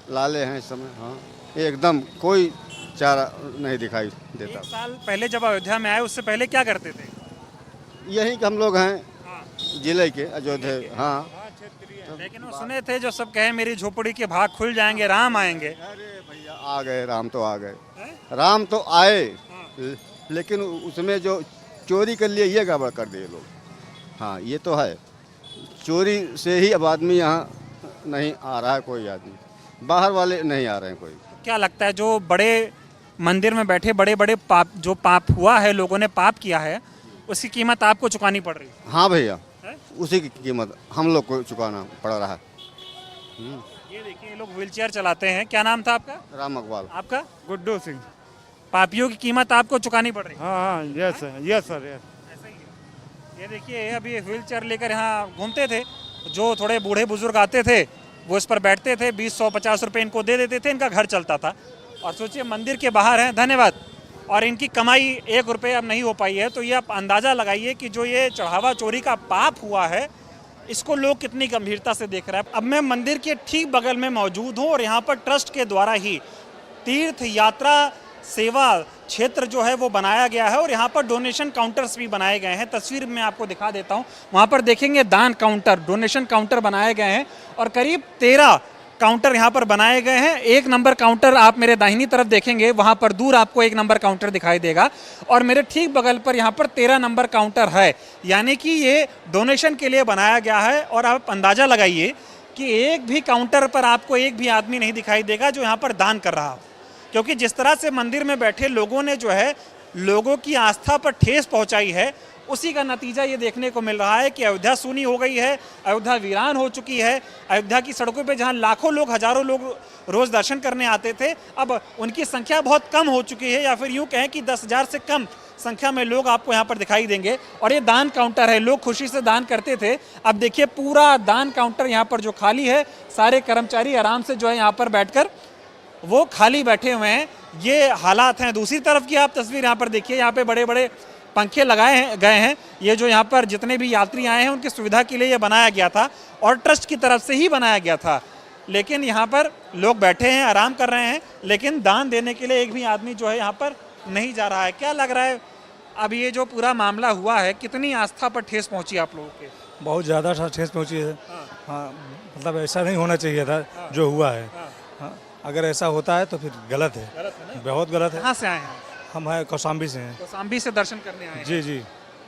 लाले हैं इस समय। हाँ एकदम कोई चारा नहीं दिखाई देता। 1 साल पहले जब अयोध्या में आए उससे पहले क्या करते थे? यही कि हम लोग हैं जिले के अयोध्या। हाँ लेकिन वो सुने थे जो सब कहे मेरी झोपड़ी के भाग खुल जाएंगे, राम आएंगे। अरे भैया आ गए, राम तो आ गए, राम तो आए, लेकिन उसमें जो चोरी कर लिए ये गड़बड़ कर दिए लोग। हाँ ये तो है, चोरी से ही अब आदमी यहाँ नहीं आ रहा है, कोई आदमी बाहर वाले नहीं आ रहे हैं कोई। क्या लगता है जो बड़े मंदिर में बैठे बड़े बड़े पाप, जो पाप हुआ है, लोगों ने पाप किया है, उसकी कीमत आपको चुकानी पड़ रही है? हाँ भैया, उसी की कीमत हम लोग को चुकाना पड़ रहा है। ये देखिए ये लोग व्हीलचेयर चलाते हैं। क्या नाम था आपका? राम अकबाल। आपका? गुड्डू सिंह। पापियों की कीमत आपको चुकानी पड़ रही है? हाँ यस सर। ये देखिए अभी व्हीलचेयर लेकर यहाँ घूमते थे, जो थोड़े बूढ़े बुजुर्ग आते थे वो इस पर बैठते थे, 20, 100, 50 रुपये इनको दे देते थे, इनका घर चलता था। और सोचिए मंदिर के बाहर हैं, धन्यवाद। और इनकी कमाई 1 रुपये अब नहीं हो पाई है, तो ये आप अंदाज़ा लगाइए कि जो ये चढ़ावा चोरी का पाप हुआ है इसको लोग कितनी गंभीरता से देख रहे हैं। अब मैं मंदिर के ठीक बगल में मौजूद हूँ और यहाँ पर ट्रस्ट के द्वारा ही तीर्थ यात्रा सेवा क्षेत्र जो है वो बनाया गया है और यहाँ पर डोनेशन काउंटर्स भी बनाए गए हैं। तस्वीर में आपको दिखा देता हूँ, वहाँ पर देखेंगे दान काउंटर, डोनेशन काउंटर बनाए गए हैं और करीब 13 काउंटर यहाँ पर बनाए गए हैं। 1 नंबर काउंटर आप मेरे दाहिनी तरफ देखेंगे, वहाँ पर दूर आपको 1 नंबर काउंटर दिखाई देगा और मेरे ठीक बगल पर यहाँ पर 13 नंबर काउंटर है, यानी कि ये डोनेशन के लिए बनाया गया है। और आप अंदाज़ा लगाइए कि एक भी काउंटर पर आपको एक भी आदमी नहीं दिखाई देगा जो यहाँ पर दान कर रहा हो, क्योंकि जिस तरह से मंदिर में बैठे लोगों ने जो है लोगों की आस्था पर ठेस पहुँचाई है, उसी का नतीजा ये देखने को मिल रहा है कि अयोध्या सूनी हो गई है, अयोध्या वीरान हो चुकी है। अयोध्या की सड़कों पे जहां लाखों लोग, हजारों लोग रोज़ दर्शन करने आते थे, अब उनकी संख्या बहुत कम हो चुकी है, या फिर यूं कहें कि 10,000 से कम संख्या में लोग आपको यहाँ पर दिखाई देंगे। और ये दान काउंटर है, लोग खुशी से दान करते थे। अब देखिए पूरा दान काउंटर यहाँ पर जो खाली है, सारे कर्मचारी आराम से जो है यहाँ पर बैठकर वो खाली बैठे हुए हैं। ये हालात हैं। दूसरी तरफ की आप तस्वीर यहाँ पर देखिए, यहाँ पे बड़े बड़े पंखे लगाए गए हैं। ये जो यहाँ पर जितने भी यात्री आए हैं उनकी सुविधा के लिए ये बनाया गया था और ट्रस्ट की तरफ से ही बनाया गया था, लेकिन यहाँ पर लोग बैठे हैं, आराम कर रहे हैं, लेकिन दान देने के लिए एक भी आदमी जो है यहाँ पर नहीं जा रहा है। क्या लग रहा है अब ये जो पूरा मामला हुआ है, कितनी आस्था पर ठेस पहुँची आप लोगों के? बहुत ज़्यादा ठेस पहुँची है। हाँ, मतलब ऐसा नहीं होना चाहिए था जो हुआ है। हाँ, अगर ऐसा होता है तो फिर गलत है, बहुत गलत है। कहाँ से आए हैं? हम हैं कौशाम्बी से हैं। कौशाम्बी से दर्शन करने आए हैं? जी जी।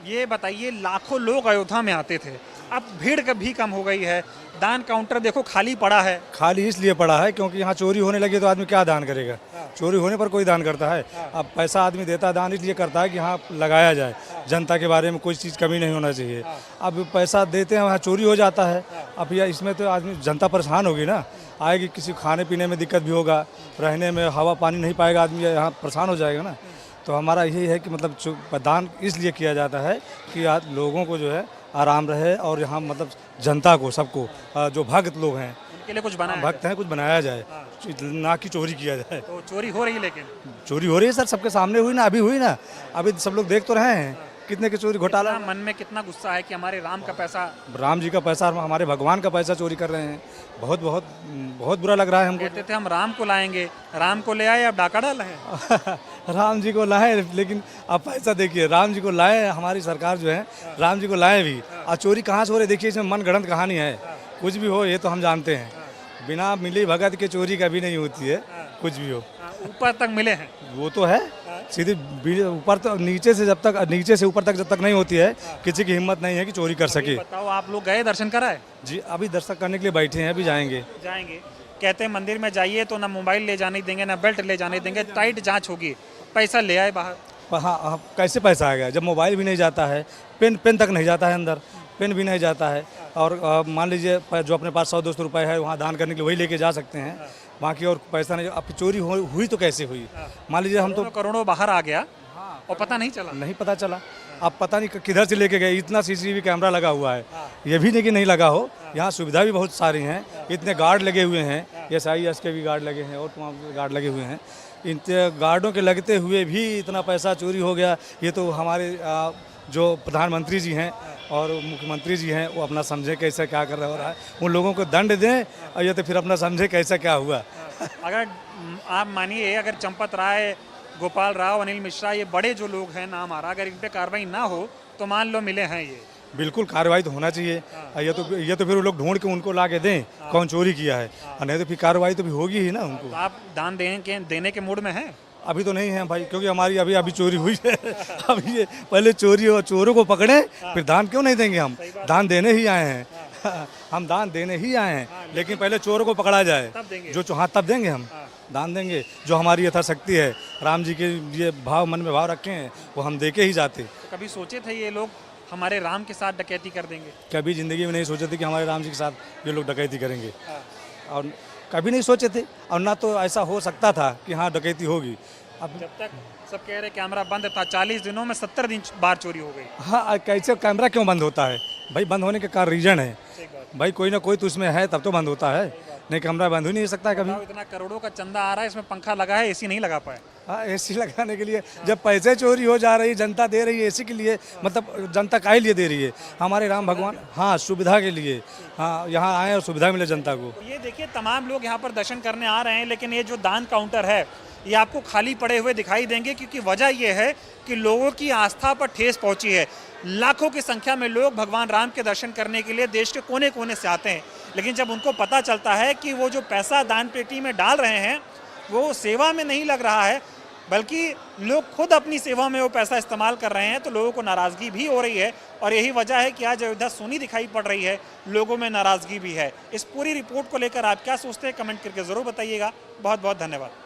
ये बताइए, लाखों लोग अयोध्या में आते थे, अब भीड़ कभी कम हो गई है, दान काउंटर देखो खाली पड़ा है। खाली इसलिए पड़ा है क्योंकि यहाँ चोरी होने लगी तो आदमी क्या दान करेगा? चोरी होने पर कोई दान करता है? अब पैसा आदमी देता है, दान इसलिए करता है कि यहाँ लगाया जाए, जनता के बारे में कोई चीज़ कमी नहीं होना चाहिए। अब पैसा देते हैं, वहाँ चोरी हो जाता है। अब यह इसमें तो आदमी, जनता परेशान होगी ना, आएगी, किसी खाने पीने में दिक्कत भी होगा, रहने में हवा पानी नहीं पाएगा, आदमी यहाँ परेशान हो जाएगा ना। तो हमारा यही है कि मतलब दान इसलिए किया जाता है कि लोगों को जो है आराम रहे और यहाँ मतलब जनता को, सबको, जो भक्त लोग हैं उनके लिए कुछ बनाया, भक्त हैं, कुछ बनाया जाए, ना कि चोरी किया जाए। तो चोरी हो रही है, लेकिन चोरी हो रही है सर, सबके सामने हुई ना, अभी हुई ना, अभी सब लोग देख तो रहे हैं कितने की चोरी, घोटाला। मन में कितना गुस्सा है कि हमारे राम का पैसा, राम जी का पैसा, हमारे भगवान का पैसा चोरी कर रहे हैं। बहुत बहुत बहुत बुरा लग रहा है हमको। कहते थे हम राम को लाएंगे, राम को ले आए, अब डाका डाला है। राम जी को लाए, लेकिन अब पैसा देखिए, राम जी को लाए, हमारी सरकार जो है राम जी को लाए भी, और चोरी कहाँ से हो रही देखिए, इसमें मनगढ़ंत कहानी है। कुछ भी हो ये तो हम जानते हैं, बिना मिली भगत के चोरी कभी नहीं होती है, कुछ भी हो। ऊपर तक मिले हैं वो तो है, सीधे ऊपर तो नीचे से, जब तक नीचे से ऊपर तक जब तक नहीं होती है, किसी की हिम्मत नहीं है कि चोरी कर सके। बताओ, आप लोग गए दर्शन कराए? जी, अभी दर्शन करने के लिए बैठे हैं, अभी जाएंगे। कहते हैं मंदिर में जाइए तो ना मोबाइल ले जाने देंगे, ना बेल्ट ले जाने देंगे, टाइट जांच होगी। पैसा ले आए बाहर। हाँ, कैसे पैसा आएगा जब मोबाइल भी नहीं जाता है, पेन तक नहीं जाता है अंदर, पेन भी नहीं जाता है। और मान लीजिए जो अपने पास 100-200 रुपये है, वहाँ दान करने के लिए वही लेके जा सकते हैं, बाकी और पैसा नहीं। अब चोरी हुई तो कैसे हुई? मान लीजिए हम तो करोड़ों बाहर आ गया और पता नहीं चला। नहीं पता चला, अब पता नहीं किधर से लेके गए। इतना CCTV कैमरा लगा हुआ है, ये भी नहीं कि नहीं लगा हो, यहाँ सुविधा भी बहुत सारी हैं, इतने गार्ड लगे हुए हैं, SIS के भी गार्ड लगे हैं और तमाम गार्ड लगे हुए हैं। इन गार्डों के लगते हुए भी इतना पैसा चोरी हो गया। ये तो हमारे जो प्रधानमंत्री जी हैं और मुख्यमंत्री जी हैं, वो अपना समझे कैसे क्या कर रहा है, उन लोगों को दंड दें, और ये तो फिर अपना समझे कैसा क्या हुआ। अगर आप मानिए, अगर चंपत राय, गोपाल राव, अनिल मिश्रा, ये बड़े जो लोग हैं नाम आ रहा, अगर इन पे कार्रवाई ना हो तो मान लो मिले हैं ये, बिल्कुल कार्रवाई तो होना चाहिए। ये तो फिर वो लोग ढूंढ के उनको ला के दें कौन चोरी किया है, नहीं तो फिर कार्रवाई तो भी होगी ही ना उनको। तो आप दान देने के मूड में हैं? अभी तो नहीं है भाई, क्योंकि हमारी अभी चोरी हुई है। अभी ये पहले चोरी हो, चोरों को पकड़े, फिर दान क्यों नहीं देंगे? हम दान देने ही आए हैं। हम दान देने ही आए हैं, लेकिन पहले चोरों को पकड़ा जाए, जो हाँ तब देंगे हम दान देंगे। जो हमारी यथाशक्ति है, राम जी के ये भाव मन में भाव रखे हैं, वो हम दे के ही जाते। तो कभी सोचे थे ये लोग हमारे राम के साथ डकैती कर देंगे? कभी जिंदगी में नहीं सोचे थे कि हमारे राम जी के साथ ये लोग डकैती करेंगे, और कभी नहीं सोचे थे, और ना तो ऐसा हो सकता था कि हाँ डकैती होगी। अब जब तक सब कह रहे कैमरा बंद था, 40 दिनों में 70 बार चोरी हो गई। हाँ, कैसे कैमरा क्यों बंद होता है भाई? बंद होने के क्या रीजन है भाई? कोई ना कोई तो उसमें है, तब तो बंद होता है, नहीं कैमरा बंद हो नहीं सकता है कभी। इतना करोड़ों का चंदा आ रहा है, इसमें पंखा लगा है, AC नहीं लगा पाए। हाँ, एसी लगाने के लिए। जब पैसे चोरी हो जा रही, जनता दे रही है एसी के लिए, मतलब जनता काहे लिए दे रही है? हमारे राम भगवान, हाँ, सुविधा के लिए, हाँ, यहाँ आए और सुविधा मिले जनता को। ये देखिए तमाम लोग यहाँ पर दर्शन करने आ रहे हैं, लेकिन ये जो दान काउंटर है ये आपको खाली पड़े हुए दिखाई देंगे, क्योंकि वजह यह है कि लोगों की आस्था पर ठेस पहुंची है। लाखों की संख्या में लोग भगवान राम के दर्शन करने के लिए देश के कोने कोने से आते हैं, लेकिन जब उनको पता चलता है कि वो जो पैसा दान पेटी में डाल रहे हैं वो सेवा में नहीं लग रहा है, बल्कि लोग खुद अपनी सेवा में वो पैसा इस्तेमाल कर रहे हैं, तो लोगों को नाराज़गी भी हो रही है। और यही वजह है कि आज अयोध्या सूनी दिखाई पड़ रही है, लोगों में नाराज़गी भी है। इस पूरी रिपोर्ट को लेकर आप क्या सोचते हैं, कमेंट करके ज़रूर बताइएगा। बहुत बहुत धन्यवाद।